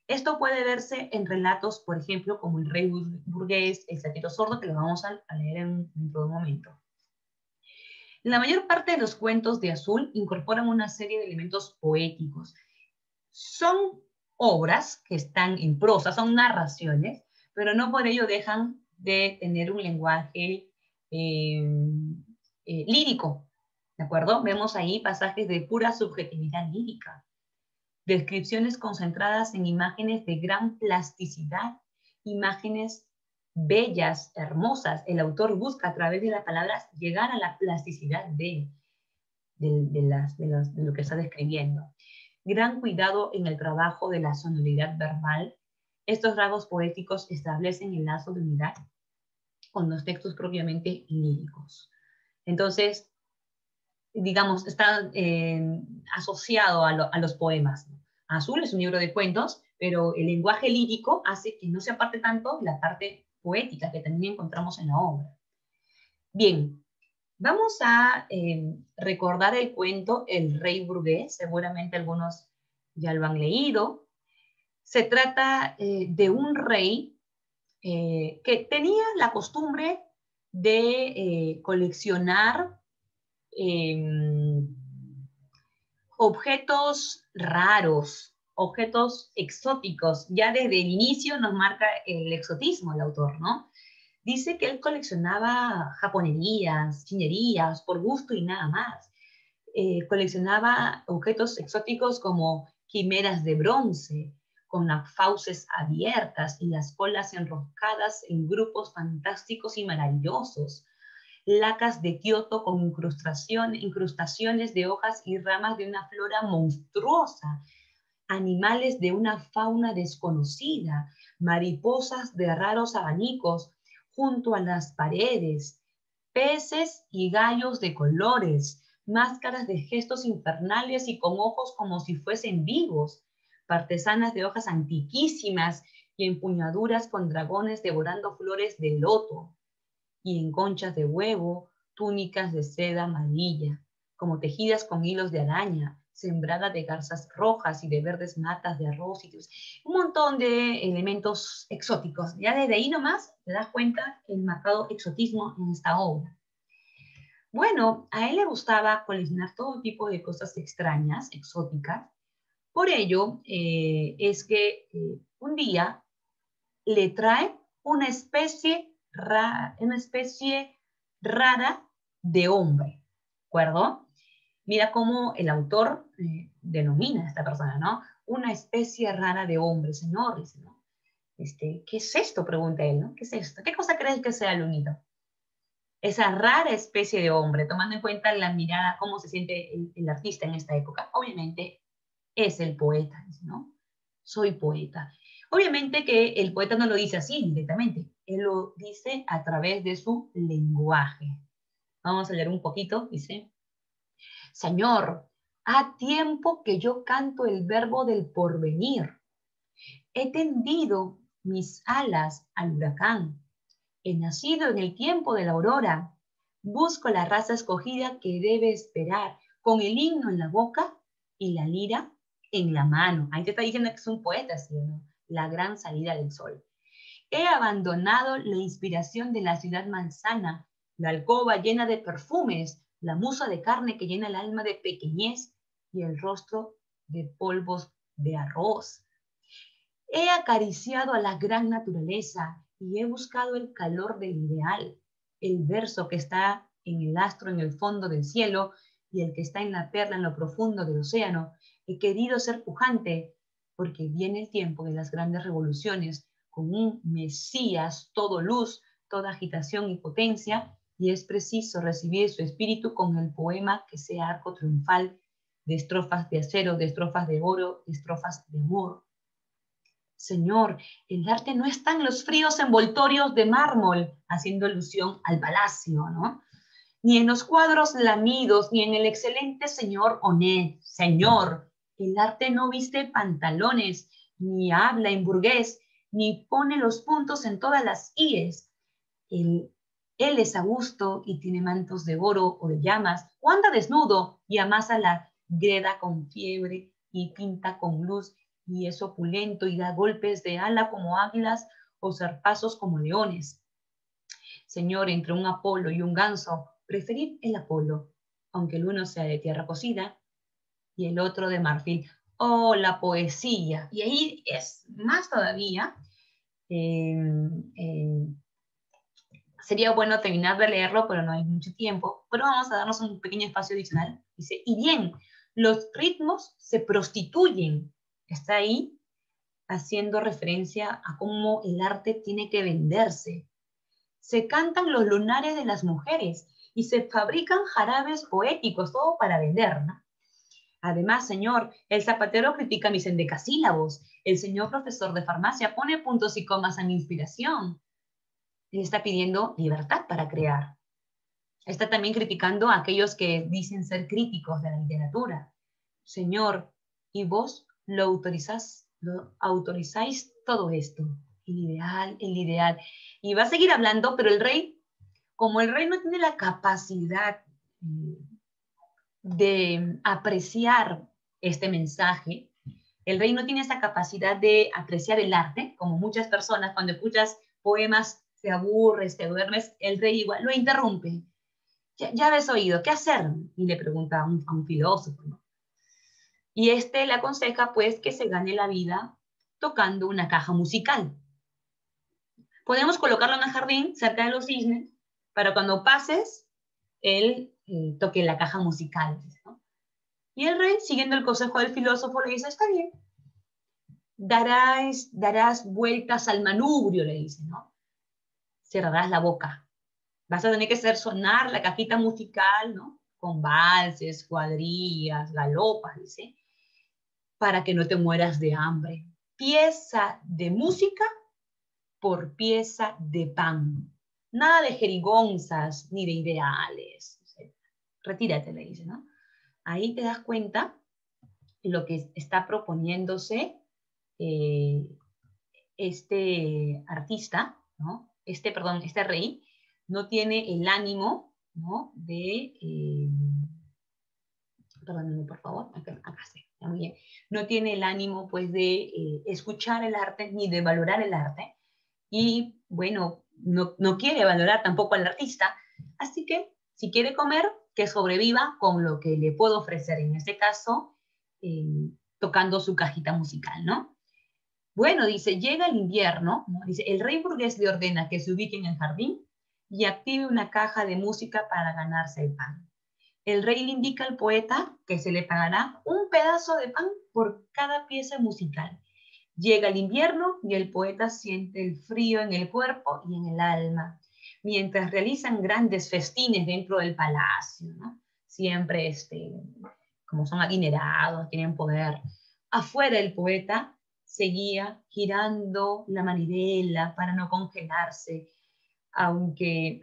Speaker 1: Esto puede verse en relatos, por ejemplo, como El Rey Burgués, El Sátiro Sordo, que lo vamos a leer dentro de un momento. La mayor parte de los cuentos de Azul incorporan una serie de elementos poéticos. Son obras que están en prosa, son narraciones, pero no por ello dejan de tener un lenguaje lírico, ¿de acuerdo? Vemos ahí pasajes de pura subjetividad lírica, descripciones concentradas en imágenes de gran plasticidad, imágenes bellas, hermosas. El autor busca a través de las palabras llegar a la plasticidad de lo que está describiendo. Gran cuidado en el trabajo de la sonoridad verbal. Estos rasgos poéticos establecen el lazo de unidad con los textos propiamente líricos. Entonces, digamos, está asociado a los poemas. Azul es un libro de cuentos, pero el lenguaje lírico hace que no se aparte tanto la parte poética que también encontramos en la obra. Bien, vamos a recordar el cuento El Rey Burgués, seguramente algunos ya lo han leído. Se trata de un rey que tenía la costumbre de coleccionar objetos raros, objetos exóticos. Ya desde el inicio nos marca el exotismo el autor, ¿no? Dice que él coleccionaba japonerías, chinerías, por gusto y nada más. Coleccionaba objetos exóticos como quimeras de bronce, con las fauces abiertas y las colas enroscadas en grupos fantásticos y maravillosos, lacas de Kioto con incrustaciones de hojas y ramas de una flora monstruosa, animales de una fauna desconocida, mariposas de raros abanicos junto a las paredes, peces y gallos de colores, máscaras de gestos infernales y con ojos como si fuesen vivos, partesanas de hojas antiquísimas y empuñaduras con dragones devorando flores de loto, y en conchas de huevo, túnicas de seda amarilla, como tejidas con hilos de araña, sembrada de garzas rojas y de verdes matas de arroz y un montón de elementos exóticos. Ya desde ahí nomás te das cuenta el marcado exotismo en esta obra. Bueno, a él le gustaba coleccionar todo tipo de cosas extrañas, exóticas. Por ello, es que un día le trae una especie rara de hombre, ¿de acuerdo? Mira cómo el autor denomina a esta persona, ¿no? Una especie rara de hombre, señores, ¿no? ¿Qué es esto? Pregunta él, ¿no? ¿Qué es esto? ¿Qué cosa crees que sea, Lunito? Esa rara especie de hombre, tomando en cuenta la mirada, cómo se siente el artista en esta época, obviamente es el poeta, ¿no? Soy poeta. Obviamente que el poeta no lo dice así directamente, él lo dice a través de su lenguaje. Vamos a leer un poquito, dice: Señor, ha tiempo que yo canto el verbo del porvenir. He tendido mis alas al huracán. He nacido en el tiempo de la aurora. Busco la raza escogida que debe esperar, con el himno en la boca y la lira en la mano. Ahí te está diciendo que es un poeta, ¿sí o no? La gran salida del sol. He abandonado la inspiración de la ciudad manzana, la alcoba llena de perfumes, la musa de carne que llena el alma de pequeñez y el rostro de polvos de arroz. He acariciado a la gran naturaleza y he buscado el calor del ideal, el verso que está en el astro en el fondo del cielo y el que está en la perla en lo profundo del océano. He querido ser pujante porque viene el tiempo de las grandes revoluciones con un Mesías todo luz, toda agitación y potencia, y es preciso recibir su espíritu con el poema que sea arco triunfal de estrofas de acero, de estrofas de oro, de estrofas de amor. Señor, el arte no está en los fríos envoltorios de mármol, haciendo alusión al palacio, ¿no? Ni en los cuadros lamidos, ni en el excelente señor Onet. Señor, el arte no viste pantalones, ni habla en burgués, ni pone los puntos en todas las íes. Él es a gusto y tiene mantos de oro o de llamas, o anda desnudo y amasa la greda con fiebre y pinta con luz y es opulento y da golpes de ala como águilas o zarpazos como leones. Señor, entre un Apolo y un ganso, preferid el Apolo, aunque el uno sea de tierra cocida y el otro de marfil. Oh, la poesía. Y ahí es más todavía. Sería bueno terminar de leerlo, pero no hay mucho tiempo. Pero vamos a darnos un pequeño espacio adicional. Dice, y bien, los ritmos se prostituyen. Está ahí haciendo referencia a cómo el arte tiene que venderse. Se cantan los lunares de las mujeres y se fabrican jarabes poéticos, todo para vender, ¿no? Además, señor, el zapatero critica mis endecasílabos. El señor profesor de farmacia pone puntos y comas a mi inspiración. Él está pidiendo libertad para crear. Está también criticando a aquellos que dicen ser críticos de la literatura. Señor, ¿y vos lo autorizáis todo esto? El ideal, el ideal. Y va a seguir hablando, pero el rey, como el rey no tiene la capacidad de apreciar este mensaje, el rey no tiene esa capacidad de apreciar el arte, como muchas personas cuando escuchas poemas te aburres, te duermes, el rey igual lo interrumpe. Ya habéis oído, ¿qué hacer? Y le pregunta a un filósofo, ¿no? Y este le aconseja pues que se gane la vida tocando una caja musical. Podemos colocarlo en el jardín, cerca de los cisnes, para cuando pases, él toque la caja musical, ¿no? Y el rey, siguiendo el consejo del filósofo, le dice, está bien, darás vueltas al manubrio, le dice, ¿no? Cerrarás la boca. Vas a tener que hacer sonar la cajita musical, ¿no? Con valses, cuadrillas, galopas, dice, para que no te mueras de hambre. Pieza de música por pieza de pan. Nada de jerigonzas ni de ideales. Retírate, le dice, ¿no? Ahí te das cuenta lo que está proponiéndose este artista, ¿no? Este rey, no tiene el ánimo, ¿no? Perdónenme, por favor, acá sí, muy bien. No tiene el ánimo, pues, de escuchar el arte ni de valorar el arte. Y, bueno, no quiere valorar tampoco al artista. Así que, si quiere comer, que sobreviva con lo que le puedo ofrecer, en este caso, tocando su cajita musical, ¿no? Bueno, dice, llega el invierno, ¿no? Dice, el rey burgués le ordena que se ubique en el jardín y active una caja de música para ganarse el pan. El rey le indica al poeta que se le pagará un pedazo de pan por cada pieza musical. Llega el invierno y el poeta siente el frío en el cuerpo y en el alma, mientras realizan grandes festines dentro del palacio, ¿no? Siempre, como son adinerados, tienen poder. Afuera el poeta seguía girando la manivela para no congelarse, aunque,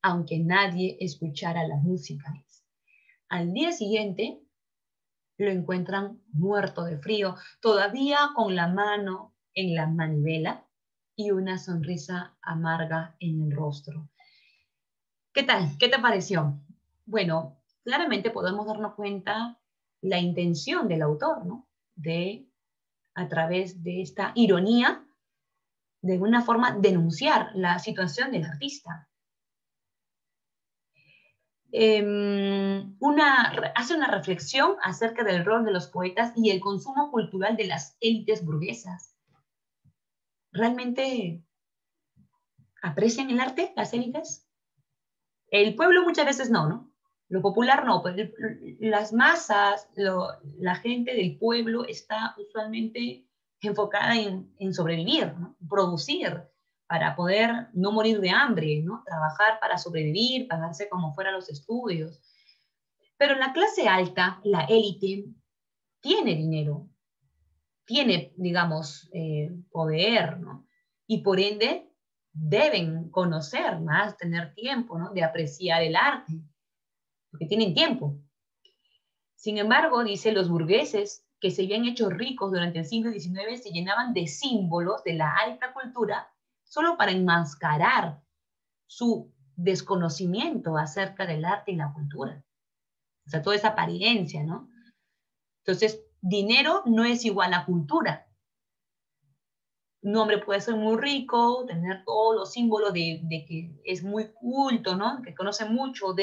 Speaker 1: aunque nadie escuchara la música. Al día siguiente lo encuentran muerto de frío, todavía con la mano en la manivela y una sonrisa amarga en el rostro. ¿Qué tal? ¿Qué te pareció? Bueno, claramente podemos darnos cuenta la intención del autor, ¿no? De, a través de esta ironía, de una forma denunciar la situación del artista. Hace una reflexión acerca del rol de los poetas y el consumo cultural de las élites burguesas. ¿Realmente aprecian el arte las élites? El pueblo muchas veces no, ¿no? Lo popular no, pues las masas, la gente del pueblo está usualmente enfocada en sobrevivir, ¿no? Producir para poder no morir de hambre, ¿no? Trabajar para sobrevivir, pagarse como fuera los estudios. Pero la clase alta, la élite, tiene dinero, tiene, digamos, poder, ¿no? Y por ende deben conocer más, tener tiempo, ¿no? De apreciar el arte, porque tienen tiempo. Sin embargo, dice, los burgueses que se habían hecho ricos durante el siglo XIX se llenaban de símbolos de la alta cultura solo para enmascarar su desconocimiento acerca del arte y la cultura. O sea, toda esa apariencia, ¿no? Entonces, dinero no es igual a cultura. Un hombre puede ser muy rico, tener todos los símbolos de que es muy culto, ¿no? Que conoce mucho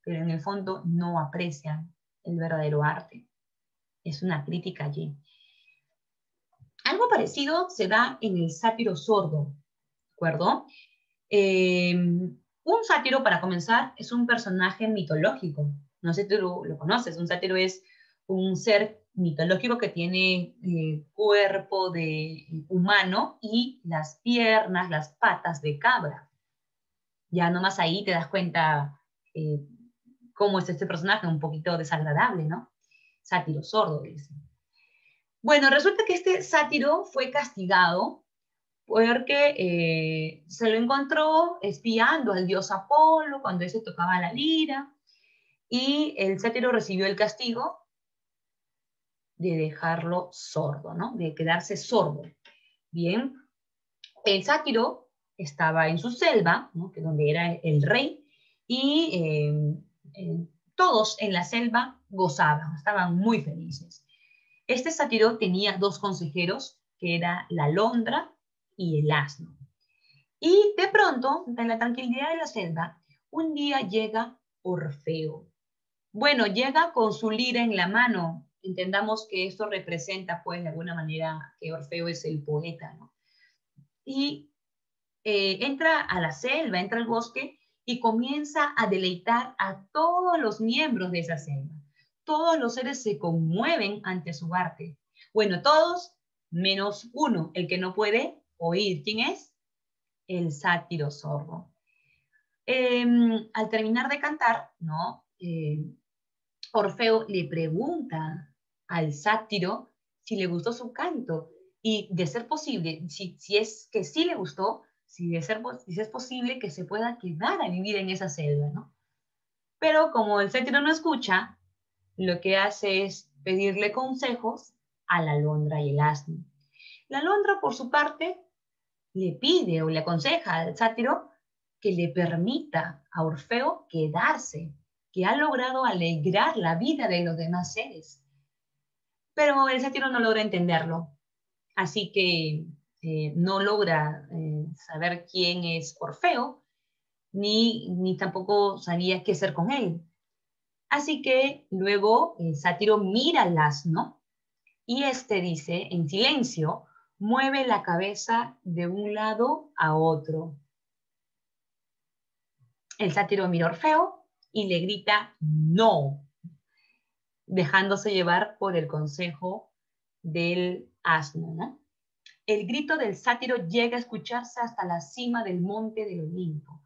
Speaker 1: pero en el fondo no aprecian el verdadero arte. Es una crítica allí. Algo parecido se da en el sátiro sordo, ¿de acuerdo? Un sátiro, para comenzar, es un personaje mitológico. No sé si tú lo conoces. Un sátiro es un ser mitológico que tiene cuerpo de humano y las piernas, las patas de cabra. Ya nomás ahí te das cuenta cómo es este personaje, un poquito desagradable, ¿no? Sátiro sordo, dice. Bueno, resulta que este sátiro fue castigado porque se lo encontró espiando al dios Apolo cuando ese tocaba la lira, y el sátiro recibió el castigo de dejarlo sordo, ¿no? De quedarse sordo. Bien, el sátiro estaba en su selva, ¿no? Que donde era el rey, y todos en la selva gozaban, estaban muy felices. Este sátiro tenía dos consejeros, que era la alondra y el asno. Y de pronto, en la tranquilidad de la selva, un día llega Orfeo. Bueno, llega con su lira en la mano. Entendamos que esto representa, pues, de alguna manera, que Orfeo es el poeta, ¿no? Y entra a la selva, entra al bosque y comienza a deleitar a todos los miembros de esa selva. Todos los seres se conmueven ante su arte. Bueno, todos menos uno, el que no puede oír. ¿Quién es? El sátiro sordo. Al terminar de cantar, ¿no? Orfeo le pregunta al sátiro si le gustó su canto y de ser posible, si es que sí le gustó, si es posible que se pueda quedar a vivir en esa selva, ¿no? Pero como el sátiro no escucha, lo que hace es pedirle consejos a la alondra y el asno. La alondra, por su parte, le pide o le aconseja al sátiro que le permita a Orfeo quedarse, que ha logrado alegrar la vida de los demás seres. Pero el sátiro no logra entenderlo, así que no logra saber quién es Orfeo, ni tampoco sabía qué hacer con él. Así que luego el sátiro mira al asno y este dice, en silencio, mueve la cabeza de un lado a otro. El sátiro mira a Orfeo y le grita no, dejándose llevar por el consejo del asno, ¿no? El grito del sátiro llega a escucharse hasta la cima del monte del Olimpo,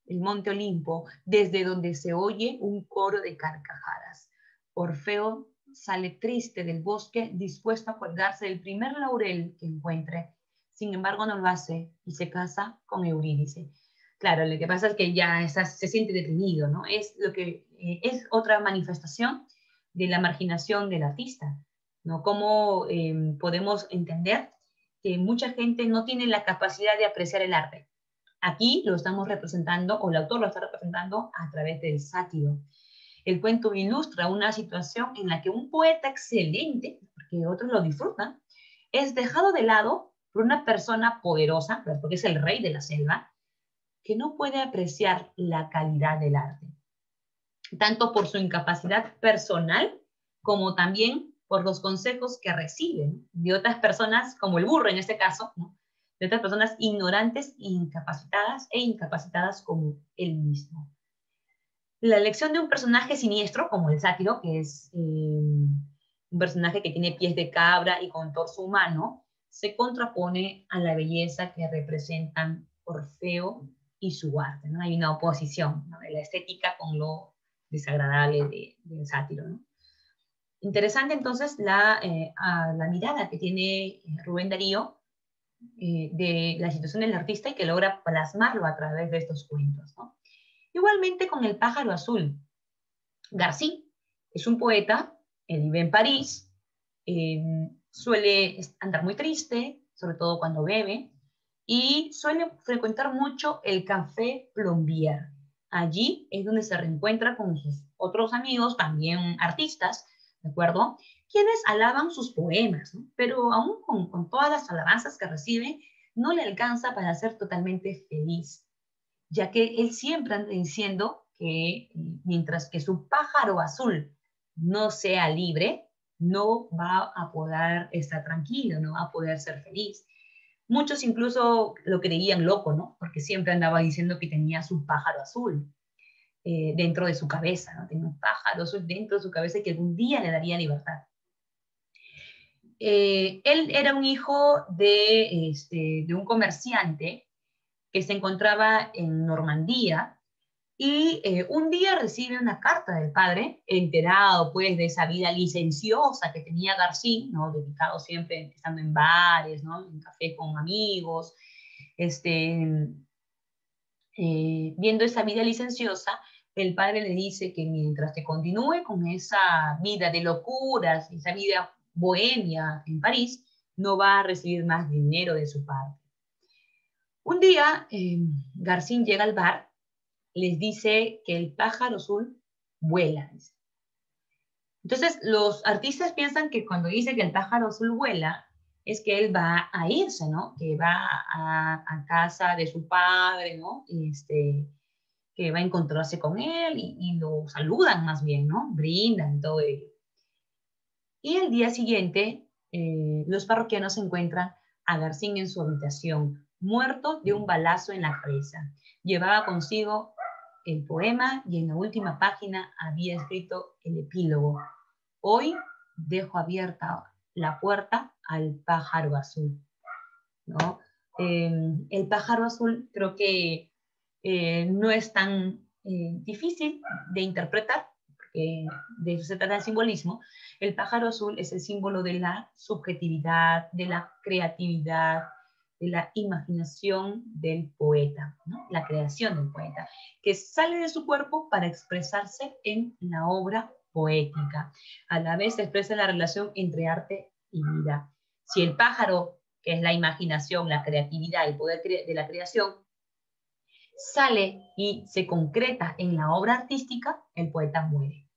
Speaker 1: el monte Olimpo, desde donde se oye un coro de carcajadas. Orfeo sale triste del bosque, dispuesto a colgarse del primer laurel que encuentre. Sin embargo, no lo hace y se casa con Eurídice. Claro, lo que pasa es que ya se siente deprimido, ¿no? Es lo que es otra manifestación de la marginación del artista, ¿no? Cómo podemos entender que mucha gente no tiene la capacidad de apreciar el arte. Aquí lo estamos representando, o el autor lo está representando a través del sátiro. El cuento ilustra una situación en la que un poeta excelente, porque otros lo disfrutan, es dejado de lado por una persona poderosa, porque es el rey de la selva, que no puede apreciar la calidad del arte, tanto por su incapacidad personal como también por los consejos que reciben de otras personas, como el burro en este caso, ¿no? De otras personas ignorantes, incapacitadas e incapacitadas como él mismo. La elección de un personaje siniestro, como el sátiro, que es un personaje que tiene pies de cabra y con torso humano, se contrapone a la belleza que representan Orfeo y su arte, ¿no? Hay una oposición, ¿no? De la estética con lo desagradable del sátiro, ¿no? Interesante entonces la mirada que tiene Rubén Darío de la situación del artista y que logra plasmarlo a través de estos cuentos, ¿no? Igualmente con El pájaro azul. García es un poeta, él vive en París, suele andar muy triste, sobre todo cuando bebe, y suele frecuentar mucho el Café Plombier. Allí es donde se reencuentra con sus otros amigos, también artistas, ¿de acuerdo? Quienes alaban sus poemas, ¿no? Pero aún con todas las alabanzas que recibe, no le alcanza para ser totalmente feliz, ya que él siempre anda diciendo que mientras que su pájaro azul no sea libre, no va a poder estar tranquilo, no va a poder ser feliz. Muchos incluso lo creían loco, ¿no? Porque siempre andaba diciendo que tenía su pájaro azul dentro de su cabeza, ¿no? Tenía un pájaro azul dentro de su cabeza y que algún día le daría libertad. Él era un hijo de un comerciante que se encontraba en Normandía Y un día recibe una carta del padre, enterado pues de esa vida licenciosa que tenía Garcín, ¿no? Dedicado siempre, estando en bares, ¿no? En café con amigos, viendo esa vida licenciosa, el padre le dice que mientras te continúe con esa vida de locuras, esa vida bohemia en París, no va a recibir más dinero de su parte. Un día, Garcín llega al bar, les dice que el pájaro azul vuela. Entonces, los artistas piensan que cuando dice que el pájaro azul vuela, es que él va a irse, ¿no? Que va a casa de su padre, ¿no? Que va a encontrarse con él y lo saludan más bien, ¿no? Brindan, todo ello. Y el día siguiente, los parroquianos encuentran a Garcín en su habitación, muerto de un balazo en la cabeza. Llevaba consigo el poema y en la última página había escrito el epílogo. Hoy dejo abierta la puerta al pájaro azul, ¿no? El pájaro azul creo que no es tan difícil de interpretar, porque de eso se trata el simbolismo. El pájaro azul es el símbolo de la subjetividad, de la creatividad, de la imaginación del poeta, ¿no? La creación del poeta, que sale de su cuerpo para expresarse en la obra poética. A la vez expresa la relación entre arte y vida. Si el pájaro, que es la imaginación, la creatividad, el poder de la creación, sale y se concreta en la obra artística, el poeta muere.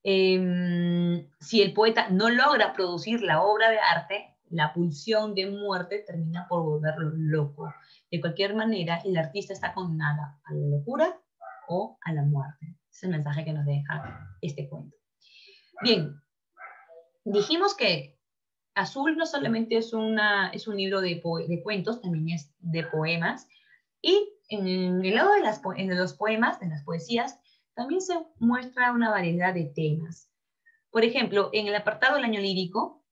Speaker 1: Si el poeta no logra producir la obra de arte, la pulsión de muerte termina por volverlo loco. De cualquier manera, el artista está condenado a la locura o a la muerte. Es el mensaje que nos deja este cuento. Bien, dijimos que Azul no solamente es un libro de cuentos, también es de poemas. Y en el lado de los poemas, de las poesías, también se muestra una variedad de temas. Por ejemplo, en el apartado del año lírico,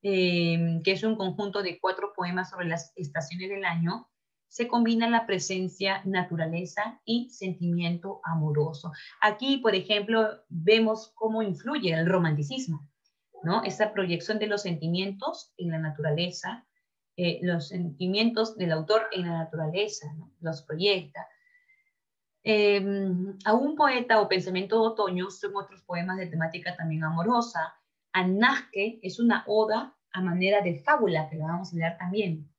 Speaker 1: que es un conjunto de 4 poemas sobre las estaciones del año, se combina la presencia, naturaleza y sentimiento amoroso. Aquí, por ejemplo, vemos cómo influye el romanticismo, ¿no? Esa proyección de los sentimientos en la naturaleza, los sentimientos del autor en la naturaleza, ¿no? Los proyecta. A un poeta o pensamiento de otoño son otros poemas de temática también amorosa. Anasque es una oda a manera de fábula, que la vamos a leer también.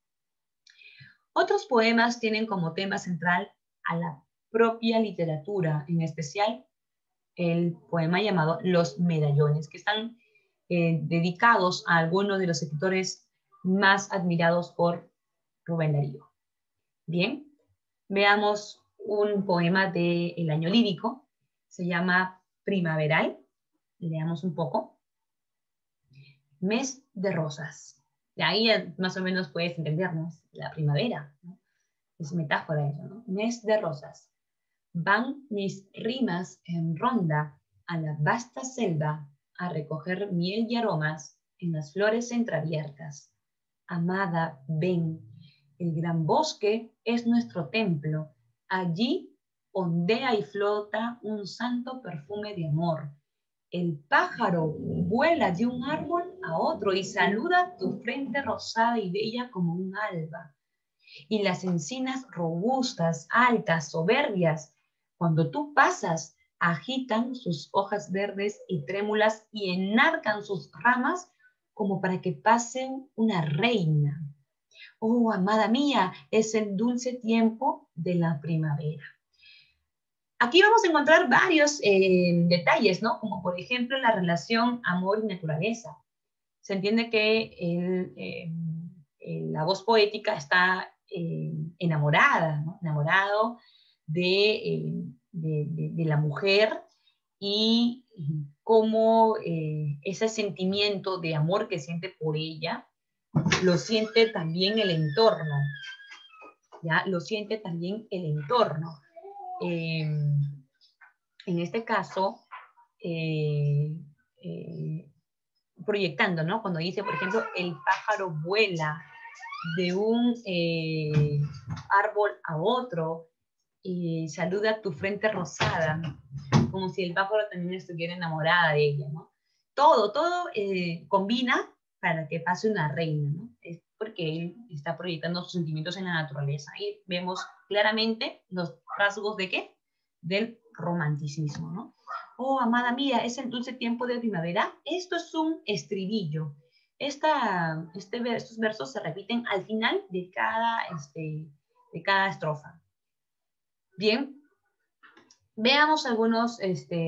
Speaker 1: Otros poemas tienen como tema central a la propia literatura, en especial el poema llamado Los Medallones, que están dedicados a algunos de los escritores más admirados por Rubén Darío. Bien, veamos un poema del año lírico, se llama Primaveral, leamos un poco. Mes de rosas. De ahí más o menos puedes entendernos, la primavera, ¿no? Es metáfora eso, ¿no? Mes de rosas. Van mis rimas en ronda a la vasta selva a recoger miel y aromas en las flores entreabiertas. Amada, ven, el gran bosque es nuestro templo. Allí ondea y flota un santo perfume de amor. El pájaro vuela de un árbol a otro y saluda tu frente rosada y bella como un alba. Y las encinas robustas, altas, soberbias, cuando tú pasas, agitan sus hojas verdes y trémulas y enarcan sus ramas como para que pasen una reina. Oh, amada mía, es el dulce tiempo de la primavera. Aquí vamos a encontrar varios detalles, ¿no? Como por ejemplo la relación amor y naturaleza. Se entiende que la voz poética está enamorada, ¿no? Enamorado de la mujer y cómo ese sentimiento de amor que siente por ella lo siente también el entorno, ¿ya? Lo siente también el entorno. En este caso, proyectando, ¿no? Cuando dice, por ejemplo, el pájaro vuela de un árbol a otro saluda tu frente rosada, como si el pájaro también estuviera enamorada de ella, ¿no? Todo combina para que pase una reina, ¿no? Es porque él está proyectando sus sentimientos en la naturaleza. Ahí vemos claramente los rasgos ¿de qué? Del romanticismo, ¿no? Oh, amada mía, es el dulce tiempo de primavera. Esto es un estribillo. Estos versos se repiten al final de cada estrofa. Bien, veamos algunos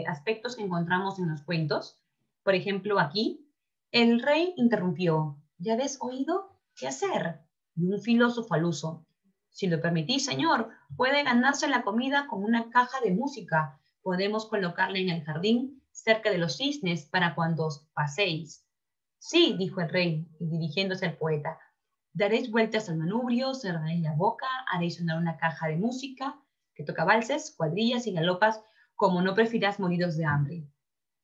Speaker 1: aspectos que encontramos en los cuentos. Por ejemplo, aquí, el rey interrumpió. ¿Ya habéis oído? ¿Qué hacer? Y un filósofo al uso. Si lo permitís, señor, puede ganarse la comida con una caja de música. Podemos colocarla en el jardín, cerca de los cisnes, para cuando os paséis. Sí, dijo el rey, dirigiéndose al poeta. Daréis vueltas al manubrio, cerraréis la boca, haréis sonar una caja de música que toca valses, cuadrillas y galopas, como no prefieras moriros de hambre.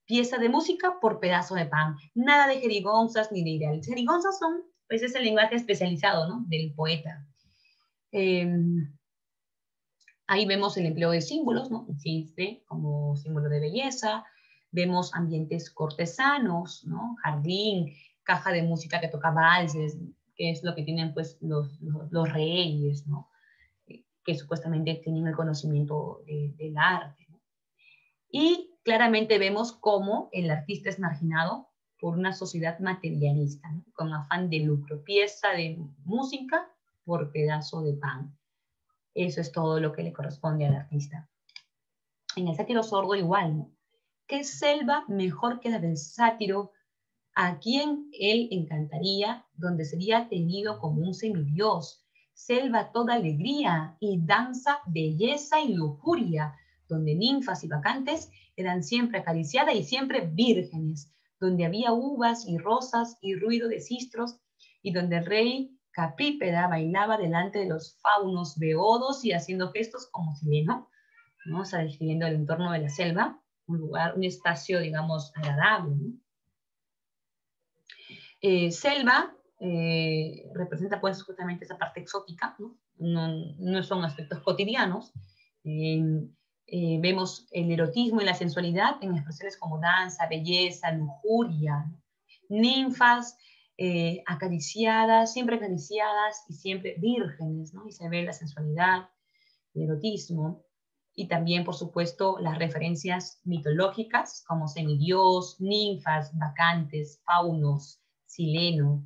Speaker 1: Pieza de música por pedazo de pan. Nada de jerigonzas ni de ideales. Jerigonzas pues es el lenguaje especializado, ¿no? Del poeta. Ahí vemos el empleo de símbolos, ¿no? Existe como símbolo de belleza. Vemos ambientes cortesanos, ¿no? Jardín, caja de música que toca valses, que es lo que tienen pues los reyes, ¿no? Que supuestamente tienen el conocimiento del arte, ¿no? Y claramente vemos cómo el artista es marginado por una sociedad materialista, ¿no? Con afán de lucro, pieza de música por pedazo de pan. Eso es todo lo que le corresponde al artista. En el sátiro sordo igual, ¿no? ¿Qué selva mejor que la del sátiro, a quien él encantaría, donde sería tenido como un semidios? Selva toda alegría y danza, belleza y lujuria, donde ninfas y bacantes eran siempre acariciadas y siempre vírgenes, donde había uvas y rosas y ruido de sistros, y donde el rey Caprípeda bailaba delante de los faunos beodos y haciendo gestos como sireno, ¿no? O sea, describiendo el entorno de la selva, un lugar, un espacio, digamos, agradable, ¿no? Selva representa pues justamente esa parte exótica, ¿no? No son aspectos cotidianos. Vemos el erotismo y la sensualidad en expresiones como danza, belleza, lujuria, ¿no? Ninfas acariciadas y siempre vírgenes, ¿no? Y se ve la sensualidad, el erotismo, y también, por supuesto, las referencias mitológicas como semidios, ninfas, bacantes, faunos, sileno.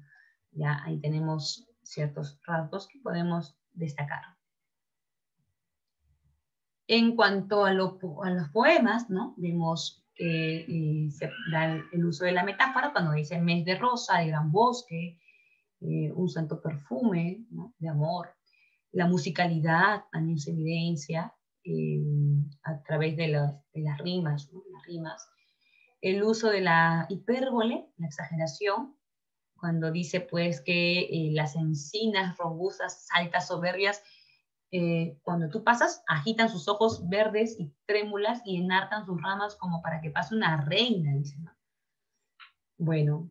Speaker 1: Ya ahí tenemos ciertos rasgos que podemos destacar. En cuanto a los poemas, ¿no? Vemos que se da el uso de la metáfora cuando dice mes de rosa, de gran bosque, un santo perfume, ¿no? De amor. La musicalidad también se evidencia a través de las rimas, ¿no? Las rimas. El uso de la hipérbole, la exageración, cuando dice pues que las encinas robustas, altas, soberbias, cuando tú pasas, agitan sus ojos verdes y trémulas y enarcan sus ramas como para que pase una reina, dice, ¿no? Bueno,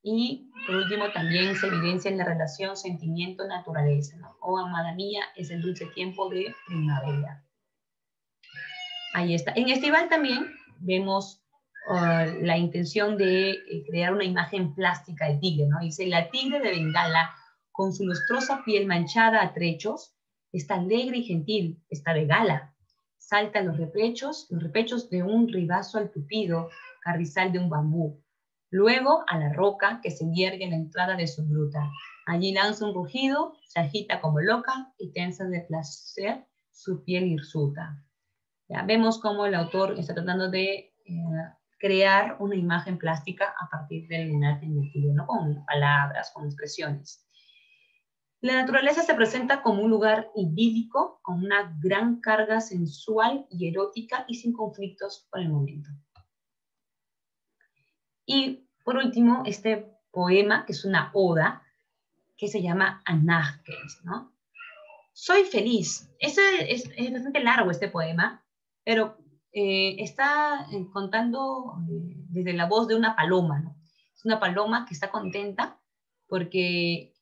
Speaker 1: y por último también se evidencia en la relación sentimiento-naturaleza, ¿no? Oh, amada mía, es el dulce tiempo de primavera. Ahí está. En Estival también vemos la intención de crear una imagen plástica del tigre, ¿no? Dice, la tigre de Bengala, con su lustrosa piel manchada a trechos, está alegre y gentil, está de gala. Salta los repechos de un ribazo al tupido carrizal de un bambú. Luego a la roca que se yergue en la entrada de su gruta. Allí lanza un rugido, se agita como loca y tensa de placer su piel hirsuta. Ya vemos cómo el autor está tratando de crear una imagen plástica a partir del linaje indígena, ¿no? Con palabras, con expresiones. La naturaleza se presenta como un lugar idílico, con una gran carga sensual y erótica y sin conflictos por el momento. Y por último, este poema, que es una oda, que se llama Anarques, ¿no? Soy feliz. Es bastante largo este poema, pero está contando desde la voz de una paloma, ¿no? Es una paloma que está contenta porque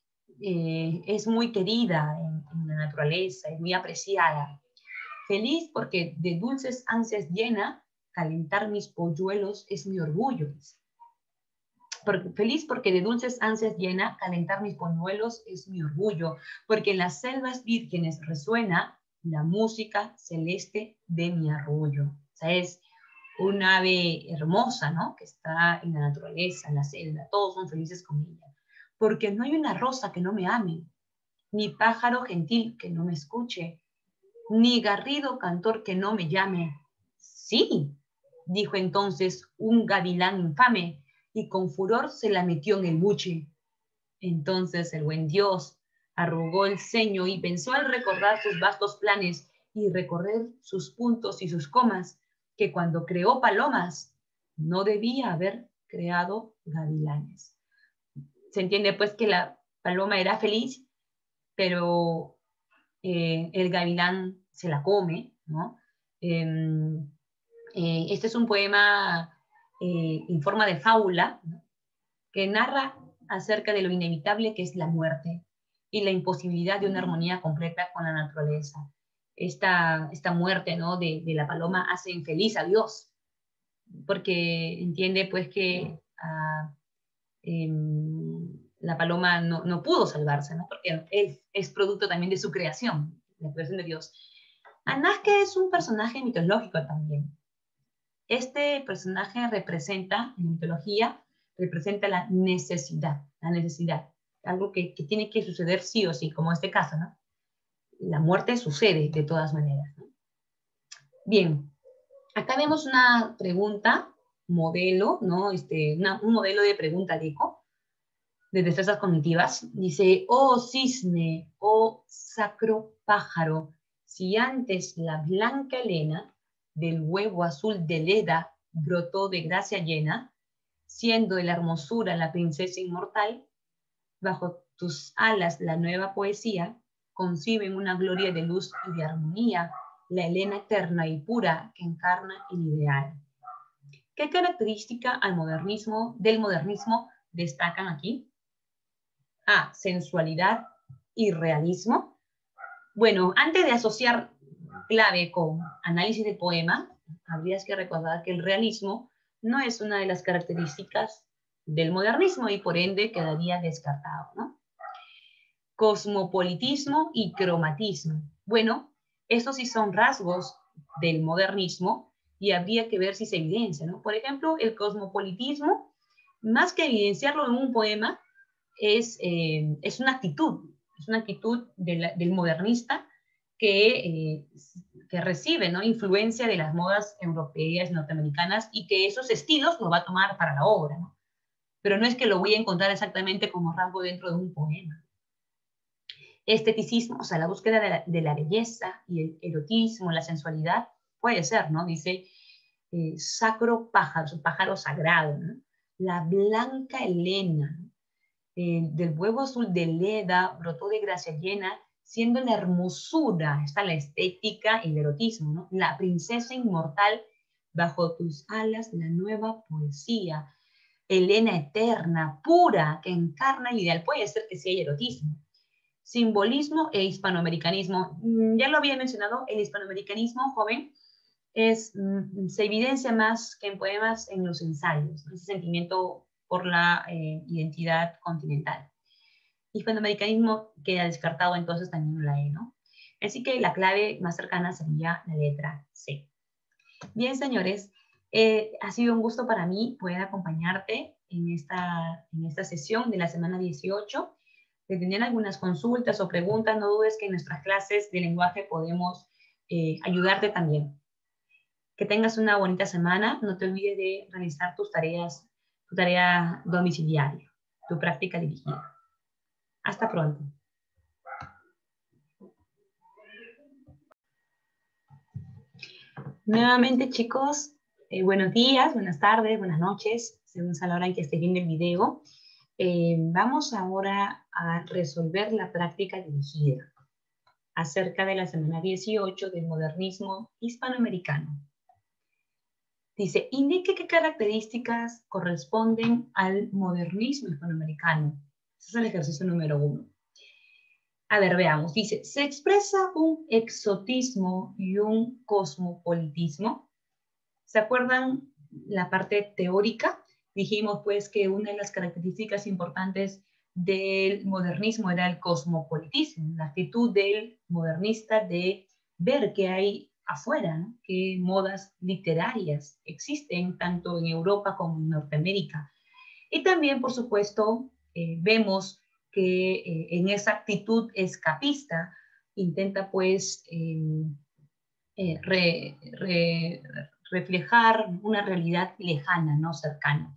Speaker 1: es muy querida en la naturaleza, es muy apreciada. Feliz porque de dulces ansias llena, calentar mis polluelos es mi orgullo. Feliz porque de dulces ansias llena, calentar mis polluelos es mi orgullo, porque en las selvas vírgenes resuena la música celeste de mi arrullo. O sea, es un ave hermosa, ¿no? Que está en la naturaleza, en la selva, todos son felices con ella. Porque no hay una rosa que no me ame, ni pájaro gentil que no me escuche, ni garrido cantor que no me llame. Sí, dijo entonces un gavilán infame, y con furor se la metió en el buche. Entonces el buen Dios arrugó el ceño y pensó al recordar sus vastos planes y recorrer sus puntos y sus comas, que cuando creó palomas no debía haber creado gavilanes. Se entiende pues que la paloma era feliz, pero el gavilán se la come, ¿no? Este es un poema en forma de fábula, ¿no? Que narra acerca de lo inevitable que es la muerte y la imposibilidad de una armonía completa con la naturaleza. Esta muerte, ¿no? de la paloma hace infeliz a Dios, porque entiende pues que la paloma no pudo salvarse, ¿no? Porque él es producto también de su creación, la creación de Dios. Anasque es un personaje mitológico también. Este personaje representa, en mitología, representa la necesidad, algo que tiene que suceder sí o sí, como este caso, ¿no? La muerte sucede de todas maneras, ¿no? Bien, acá vemos una pregunta, modelo, ¿no? Un modelo de pregunta de eco, de destrezas cognitivas. Dice, oh cisne, oh sacro pájaro, si antes la blanca Helena del huevo azul de Leda brotó de gracia llena, siendo de la hermosura la princesa inmortal, bajo tus alas la nueva poesía concibe en una gloria de luz y de armonía la Helena eterna y pura que encarna el ideal. ¿Qué característica del modernismo destacan aquí? A, sensualidad y realismo. Bueno, antes de asociar clave con análisis de poema, habrías que recordar que el realismo no es una de las características del modernismo y por ende quedaría descartado, ¿no? Cosmopolitismo y cromatismo. Bueno, estos sí son rasgos del modernismo y habría que ver si se evidencia, ¿no? Por ejemplo, el cosmopolitismo, más que evidenciarlo en un poema, es una actitud del modernista que recibe, ¿no? Influencia de las modas europeas, norteamericanas, y que esos estilos lo va a tomar para la obra, ¿no? Pero no es que lo voy a encontrar exactamente como rasgo dentro de un poema. Esteticismo, o sea, la búsqueda de la belleza y el erotismo, la sensualidad, puede ser, ¿no? Dice, sacro pájaro, pájaro sagrado, ¿no? La blanca Helena, ¿no? Del huevo azul de Leda brotó de gracia llena, siendo la hermosura, está la estética y el erotismo, ¿no? La princesa inmortal, bajo tus alas la nueva poesía, Helena eterna, pura, que encarna el ideal. Puede ser que sí hay erotismo. Simbolismo e hispanoamericanismo. Ya lo había mencionado, el hispanoamericanismo, joven, se evidencia más que en poemas en los ensayos, ¿no? Ese sentimiento por la identidad continental. Hispanoamericanismo queda descartado entonces también en la E, ¿no? Así que la clave más cercana sería la letra C. Bien, señores, ha sido un gusto para mí poder acompañarte en esta sesión de la semana 18. Si tenían algunas consultas o preguntas, no dudes que en nuestras clases de lenguaje podemos ayudarte también. Que tengas una bonita semana. No te olvides de realizar tu tarea domiciliaria, tu práctica dirigida. Hasta pronto. Nuevamente, chicos, buenos días, buenas tardes, buenas noches, según sea la hora en que esté viendo el video. Vamos ahora a resolver la práctica dirigida acerca de la semana 18 del modernismo hispanoamericano. Dice, indique qué características corresponden al modernismo hispanoamericano. Ese es el ejercicio número 1. A ver, veamos. Dice, se expresa un exotismo y un cosmopolitismo. ¿Se acuerdan la parte teórica? Dijimos pues que una de las características importantes del modernismo era el cosmopolitismo, la actitud del modernista de ver qué hay afuera, ¿no? Qué modas literarias existen tanto en Europa como en Norteamérica. Y también, por supuesto, vemos que en esa actitud escapista intenta pues reflejar una realidad lejana, no cercana,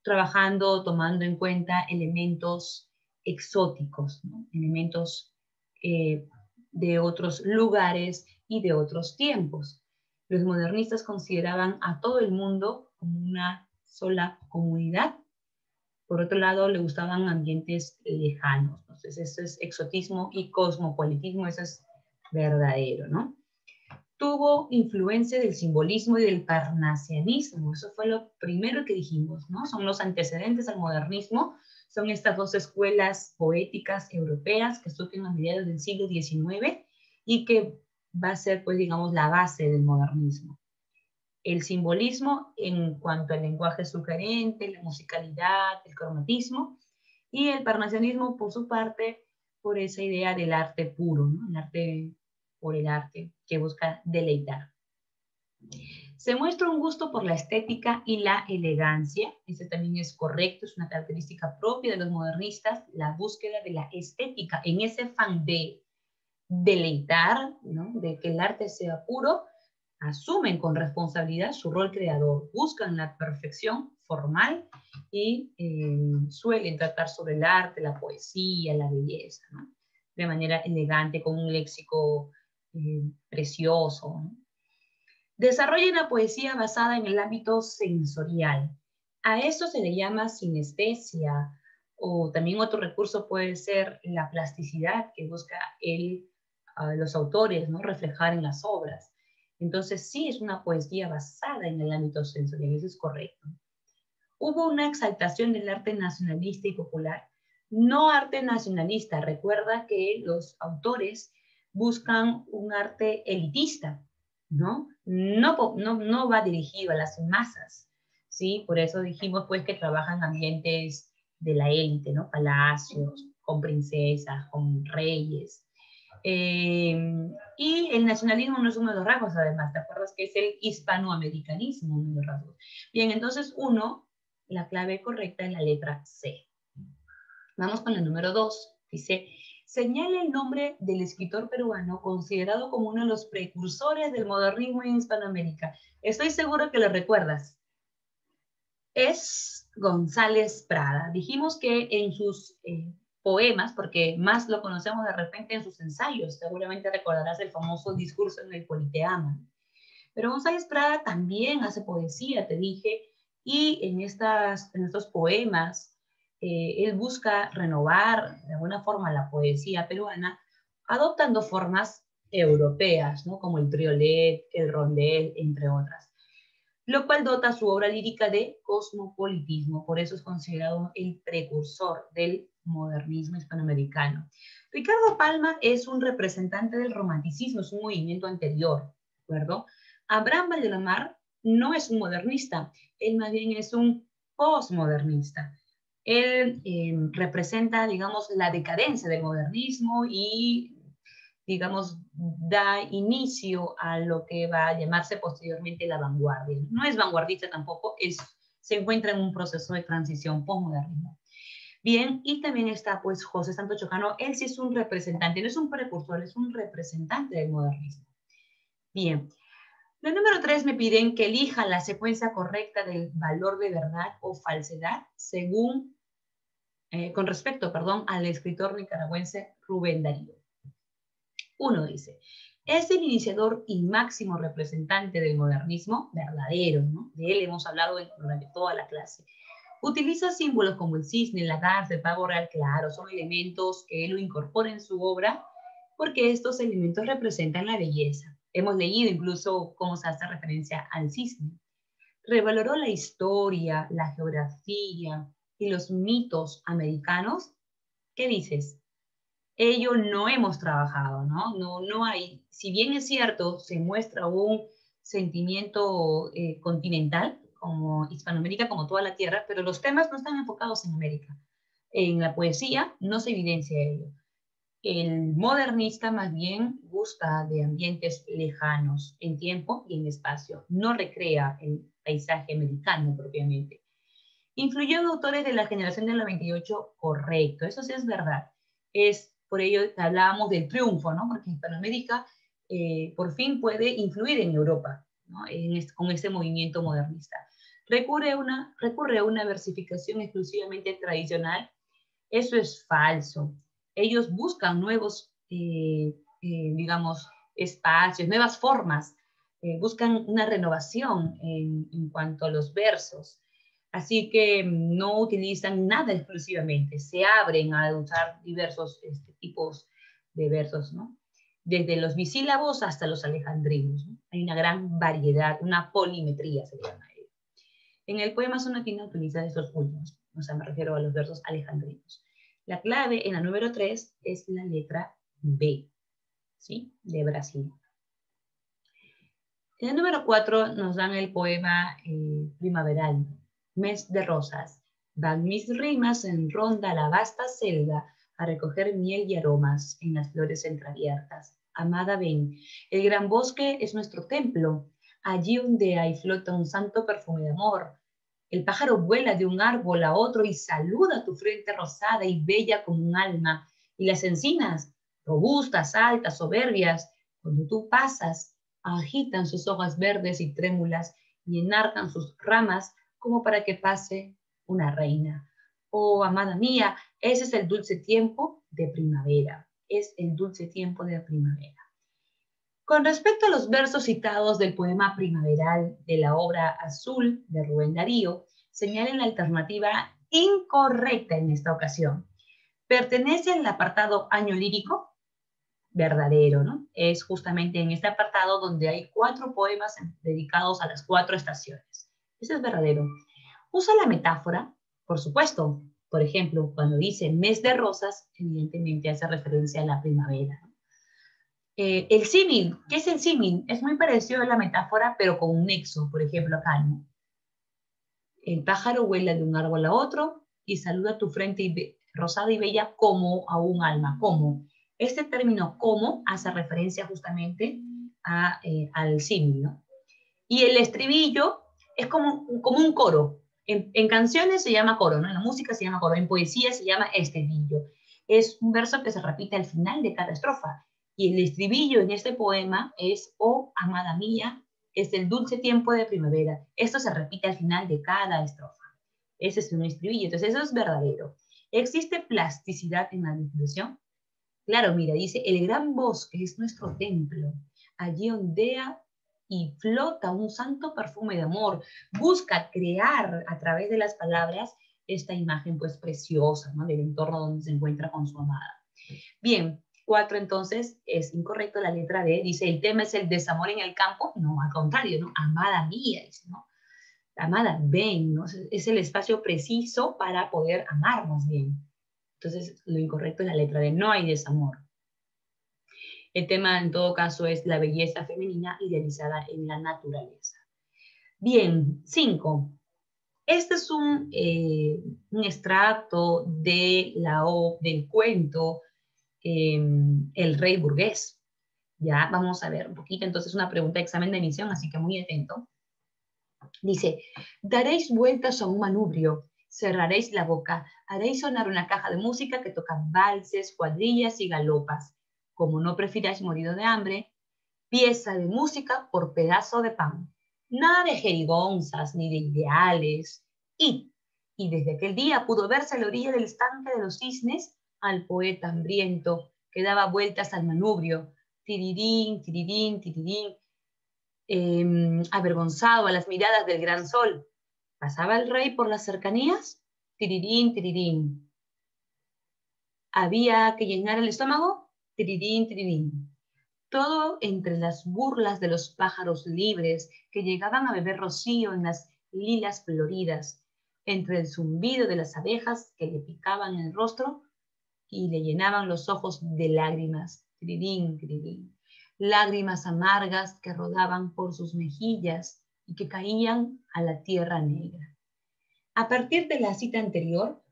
Speaker 1: trabajando, tomando en cuenta elementos exóticos, ¿no? Elementos de otros lugares y de otros tiempos. Los modernistas consideraban a todo el mundo como una sola comunidad. Por otro lado, le gustaban ambientes lejanos. Entonces, eso es exotismo y cosmopolitismo, eso es verdadero, ¿no? Tuvo influencia del simbolismo y del parnasianismo. Eso fue lo primero que dijimos, ¿no? Son los antecedentes al modernismo. Son estas dos escuelas poéticas europeas que surgen a mediados del siglo XIX y que va a ser, pues, digamos, la base del modernismo. El simbolismo en cuanto al lenguaje sugerente, la musicalidad, el cromatismo, y el parnasianismo, por su parte, por esa idea del arte puro, ¿no? El arte por el arte, que busca deleitar. Se muestra un gusto por la estética y la elegancia, eso también es correcto, es una característica propia de los modernistas, la búsqueda de la estética, en ese afán de deleitar, ¿no? De que el arte sea puro, asumen con responsabilidad su rol creador, buscan la perfección formal y suelen tratar sobre el arte, la poesía, la belleza, ¿no? De manera elegante, con un léxico precioso, ¿no? Desarrolla una poesía basada en el ámbito sensorial. A esto se le llama sinestesia, o también otro recurso puede ser la plasticidad que busca los autores, ¿no? Reflejar en las obras. Entonces sí es una poesía basada en el ámbito sensorial, eso es correcto. Hubo una exaltación del arte nacionalista y popular. No arte nacionalista, recuerda que los autores buscan un arte elitista, ¿no? No va dirigido a las masas, ¿sí? Por eso dijimos pues que trabajan ambientes de la élite, ¿no? Palacios, con princesas, con reyes. Y el nacionalismo no es uno de los rasgos, además, ¿te acuerdas que es el hispanoamericanismo uno de los rasgos? Bien, entonces la clave correcta es la letra C. Vamos con el número 2. Dice, señala el nombre del escritor peruano considerado como uno de los precursores del modernismo en Hispanoamérica. Estoy seguro que lo recuerdas. Es González Prada. Dijimos que en sus poemas, porque más lo conocemos de repente en sus ensayos, seguramente recordarás el famoso discurso en el Politeama. Pero González Prada también hace poesía, te dije, y en estos poemas él busca renovar de alguna forma la poesía peruana, adoptando formas europeas, ¿no? Como el triolet, el rondel, entre otras, lo cual dota su obra lírica de cosmopolitismo, por eso es considerado el precursor del modernismo hispanoamericano. Ricardo Palma es un representante del romanticismo, es un movimiento anterior, ¿de acuerdo? Abraham Valdelomar no es un modernista, él más bien es un postmodernista. Él representa, digamos, la decadencia del modernismo y, digamos, da inicio a lo que va a llamarse posteriormente la vanguardia. No es vanguardista tampoco, se encuentra en un proceso de transición postmodernismo. Bien, y también está pues José Santos Chocano, él sí es un representante, no es un precursor, es un representante del modernismo. Bien, la número 3 me piden que elija la secuencia correcta del valor de verdad o falsedad según, con respecto, perdón, al escritor nicaragüense Rubén Darío. 1 dice, es el iniciador y máximo representante del modernismo verdadero, ¿no? De él hemos hablado durante toda la clase. Utiliza símbolos como el cisne, la garza, el pavo real, claro, son elementos que él lo incorpora en su obra porque estos elementos representan la belleza. Hemos leído incluso cómo se hace referencia al cisne. Revaloró la historia, la geografía y los mitos americanos. ¿Qué dices? ello no hemos trabajado, ¿no? No hay, si bien es cierto, se muestra un sentimiento continental, como Hispanoamérica, como toda la tierra, pero los temas no están enfocados en América. En la poesía no se evidencia ello. El modernista más bien gusta de ambientes lejanos en tiempo y en espacio, no recrea el paisaje americano propiamente. Influyó en autores de la generación del 98, correcto, eso sí es verdad. Es por ello que hablábamos del triunfo, ¿no? Porque Hispanoamérica por fin puede influir en Europa, ¿no? Con este movimiento modernista. Recurre a una versificación exclusivamente tradicional. Eso es falso. Ellos buscan nuevos, digamos, espacios, nuevas formas, buscan una renovación en cuanto a los versos. Así que no utilizan nada exclusivamente, se abren a usar diversos tipos de versos, ¿no? Desde los bisílabos hasta los alejandrinos, ¿no? Hay una gran variedad, una polimetría se llama ello. En el poema sonatina utiliza estos últimos, o sea, me refiero a los versos alejandrinos. La clave en la número 3 es la letra B, ¿sí? De Brasil. En el número 4 nos dan el poema primaveral, Mes de rosas. Van mis rimas en ronda la vasta selva a recoger miel y aromas en las flores entreabiertas. Amada, ven, el gran bosque es nuestro templo. Allí ondea y flota un santo perfume de amor. El pájaro vuela de un árbol a otro y saluda tu frente rosada y bella como un alma. Y las encinas, robustas, altas, soberbias, cuando tú pasas, agitan sus hojas verdes y trémulas y enarcan sus ramas como para que pase una reina. Oh, amada mía, ese es el dulce tiempo de primavera. Es el dulce tiempo de primavera. Con respecto a los versos citados del poema primaveral de la obra Azul de Rubén Darío, señalen la alternativa incorrecta en esta ocasión. ¿Pertenece al apartado año lírico? Verdadero, ¿no? Es justamente en este apartado donde hay 4 poemas dedicados a las 4 estaciones. Eso es verdadero. Usa la metáfora, por supuesto. Por ejemplo, cuando dice mes de rosas, evidentemente hace referencia a la primavera, ¿no? El símil, ¿qué es el símil? Es muy parecido a la metáfora, pero con un nexo, por ejemplo, acá, ¿no? El pájaro vuela de un árbol a otro y saluda tu frente rosada y bella como a un alma, como. Este término como hace referencia justamente al símil, ¿no? Y el estribillo es como un coro. En canciones se llama coro, ¿no? En la música se llama coro, en poesía se llama estribillo. Es un verso que se repite al final de cada estrofa. Y el estribillo en este poema es, oh, amada mía, es el dulce tiempo de primavera. Esto se repite al final de cada estrofa. Ese es un estribillo, entonces eso es verdadero. ¿Existe plasticidad en la distribución? Claro, mira, dice, el gran bosque es nuestro templo. Allí ondea y flota un santo perfume de amor. Busca crear a través de las palabras esta imagen pues preciosa, ¿no? Del entorno donde se encuentra con su amada. Bien, 4 entonces es incorrecto, la letra D dice, el tema es el desamor en el campo. No, al contrario, ¿no? Amada mía, dice, ¿no? Amada, ven, ¿no? Es el espacio preciso para poder amarnos bien. Entonces, lo incorrecto es la letra D, no hay desamor. El tema, en todo caso, es la belleza femenina idealizada en la naturaleza. Bien, 5. Este es un extracto del cuento El Rey Burgués. Ya, vamos a ver un poquito. Entonces, una pregunta de examen de emisión, así que muy atento. Dice, daréis vueltas a un manubrio, cerraréis la boca, haréis sonar una caja de música que toca valses, cuadrillas y galopas. Como no prefiráis morir de hambre, pieza de música por pedazo de pan. Nada de jerigonzas ni de ideales. Y desde aquel día pudo verse a la orilla del estanque de los cisnes al poeta hambriento que daba vueltas al manubrio, tirirín, tirirín, tirirín, avergonzado a las miradas del gran sol. ¿Pasaba el rey por las cercanías? Tirirín, tirirín. ¿Había que llenar el estómago? Tirirín, tirirín. Todo entre las burlas de los pájaros libres que llegaban a beber rocío en las lilas floridas, entre el zumbido de las abejas que le picaban el rostro y le llenaban los ojos de lágrimas, crirín, crirín, lágrimas amargas que rodaban por sus mejillas y que caían a la tierra negra. A partir de la cita anterior,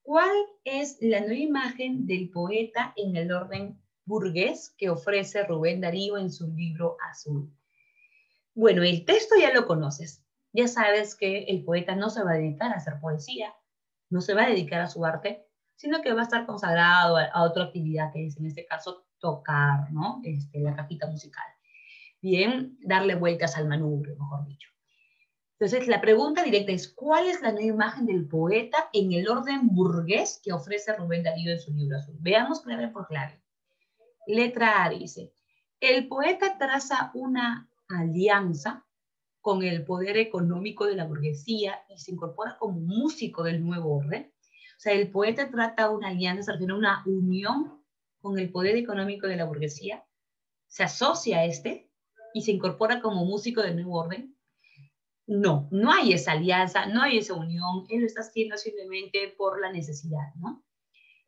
Speaker 1: ¿cuál es la nueva imagen del poeta en el orden burgués que ofrece Rubén Darío en su libro Azul? Bueno, el texto ya lo conoces. Ya sabes que el poeta no se va a dedicar a hacer poesía, no se va a dedicar a su arte, sino que va a estar consagrado a otra actividad que es, en este caso, tocar, ¿no? La cajita musical. Bien, darle vueltas al manubrio, mejor dicho. Entonces, la pregunta directa es, ¿cuál es la nueva imagen del poeta en el orden burgués que ofrece Rubén Darío en su libro Azul? Veamos clave por clave. Letra A dice, el poeta traza una alianza con el poder económico de la burguesía y se incorpora como músico del nuevo orden. O sea, el poeta trata una alianza, se refiere a una unión con el poder económico de la burguesía, se asocia a este y se incorpora como músico del nuevo orden. No, no hay esa alianza, no hay esa unión, él lo está haciendo simplemente por la necesidad, ¿no?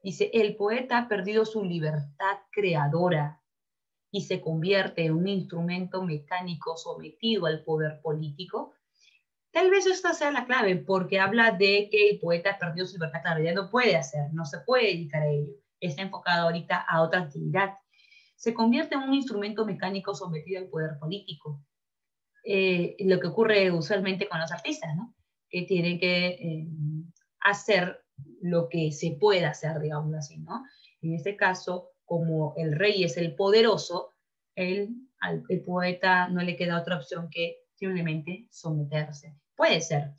Speaker 1: Dice, el poeta ha perdido su libertad creadora y se convierte en un instrumento mecánico sometido al poder político. Tal vez esta sea la clave, porque habla de que el poeta ha perdido su libertad creadora, ya no puede hacer, no se puede dedicar a ello, está enfocado ahorita a otra actividad. Se convierte en un instrumento mecánico sometido al poder político. Lo que ocurre usualmente con los artistas, ¿no? Que tienen que hacer lo que se pueda hacer, digamos así, ¿no? En este caso, como el rey es el poderoso, el poeta no le queda otra opción que simplemente someterse. Puede ser.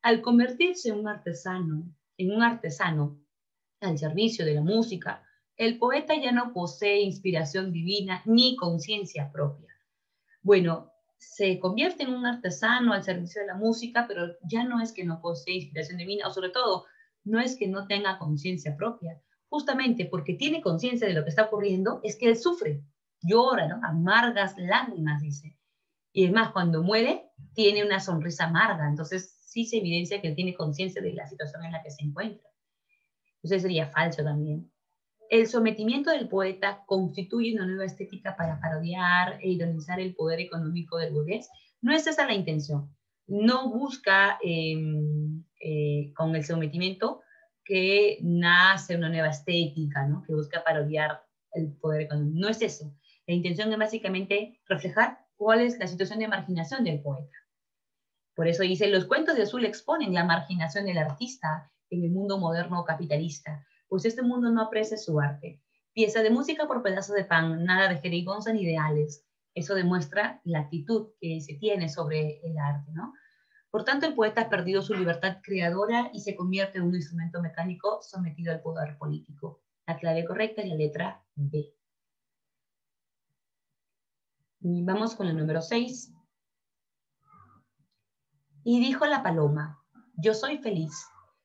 Speaker 1: Al convertirse en un artesano al servicio de la música, el poeta ya no posee inspiración divina ni conciencia propia. Bueno, se convierte en un artesano al servicio de la música, pero ya no es que no posee inspiración divina, o sobre todo, no es que no tenga conciencia propia. Justamente porque tiene conciencia de lo que está ocurriendo, es que él sufre, llora, ¿no? Amargas lágrimas, dice. Y es más, cuando muere, tiene una sonrisa amarga. Entonces, sí se evidencia que él tiene conciencia de la situación en la que se encuentra. Entonces, sería falso también. El sometimiento del poeta constituye una nueva estética para parodiar e ironizar el poder económico del burgués. No es esa la intención. No busca con el sometimiento que nace una nueva estética, ¿no? Que busca parodiar el poder económico. No es eso. La intención es básicamente reflejar cuál es la situación de marginación del poeta. Por eso dice, los cuentos de Azul exponen la marginación del artista en el mundo moderno capitalista, pues este mundo no aprecia su arte. Pieza de música por pedazo de pan, nada de jerigonza ni ideales. Eso demuestra la actitud que se tiene sobre el arte, ¿no? Por tanto, el poeta ha perdido su libertad creadora y se convierte en un instrumento mecánico sometido al poder político. La clave correcta es la letra B. Y vamos con el número 6. Y dijo la paloma, yo soy feliz,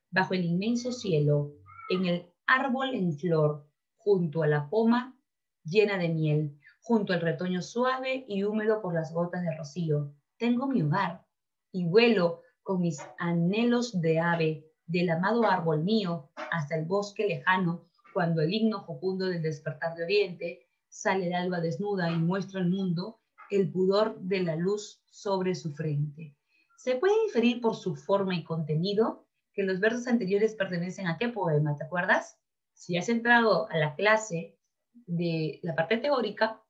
Speaker 1: bajo el inmenso cielo, en el árbol en flor, junto a la poma llena de miel, junto al retoño suave y húmedo por las gotas de rocío. Tengo mi hogar y vuelo con mis anhelos de ave del amado árbol mío hasta el bosque lejano, cuando el himno jocundo del despertar de oriente sale el alba desnuda y muestra al mundo el pudor de la luz sobre su frente. Se puede inferir por su forma y contenido que los versos anteriores pertenecen a qué poema, ¿te acuerdas? Si has entrado a la clase de la parte teórica,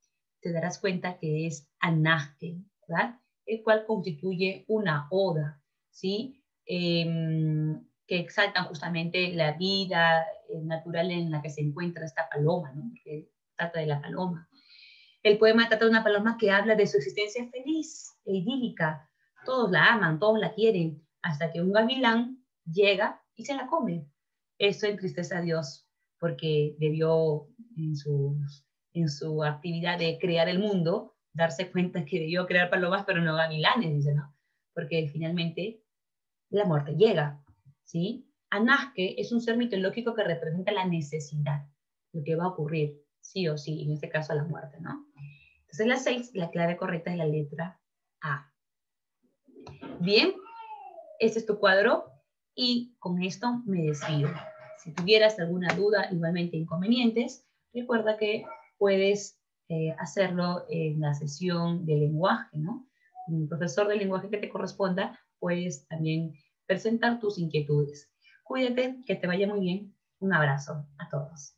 Speaker 1: te darás cuenta que es Anahke, ¿verdad? El cual constituye una oda, ¿sí? Que exaltan justamente la vida natural en la que se encuentra esta paloma, ¿no? Porque trata de la paloma. El poema trata de una paloma que habla de su existencia feliz e idílica. Todos la aman, todos la quieren, hasta que un gavilán llega y se la come. Eso entristece a Dios, porque debió en su actividad de crear el mundo, darse cuenta que debió crear palomas, pero no gavilanes, dice, ¿no? Porque finalmente la muerte llega, ¿sí? Anahke es un ser mitológico que representa la necesidad, lo que va a ocurrir, sí o sí, en este caso la muerte, ¿no? Entonces la 6, la clave correcta es la letra A. Bien, este es tu cuadro y con esto me despido. Si tuvieras alguna duda, igualmente inconvenientes, recuerda que puedes hacerlo en la sesión de lenguaje, ¿no? Un profesor de lenguaje que te corresponda, puedes también presentar tus inquietudes. Cuídate, que te vaya muy bien. Un abrazo a todos.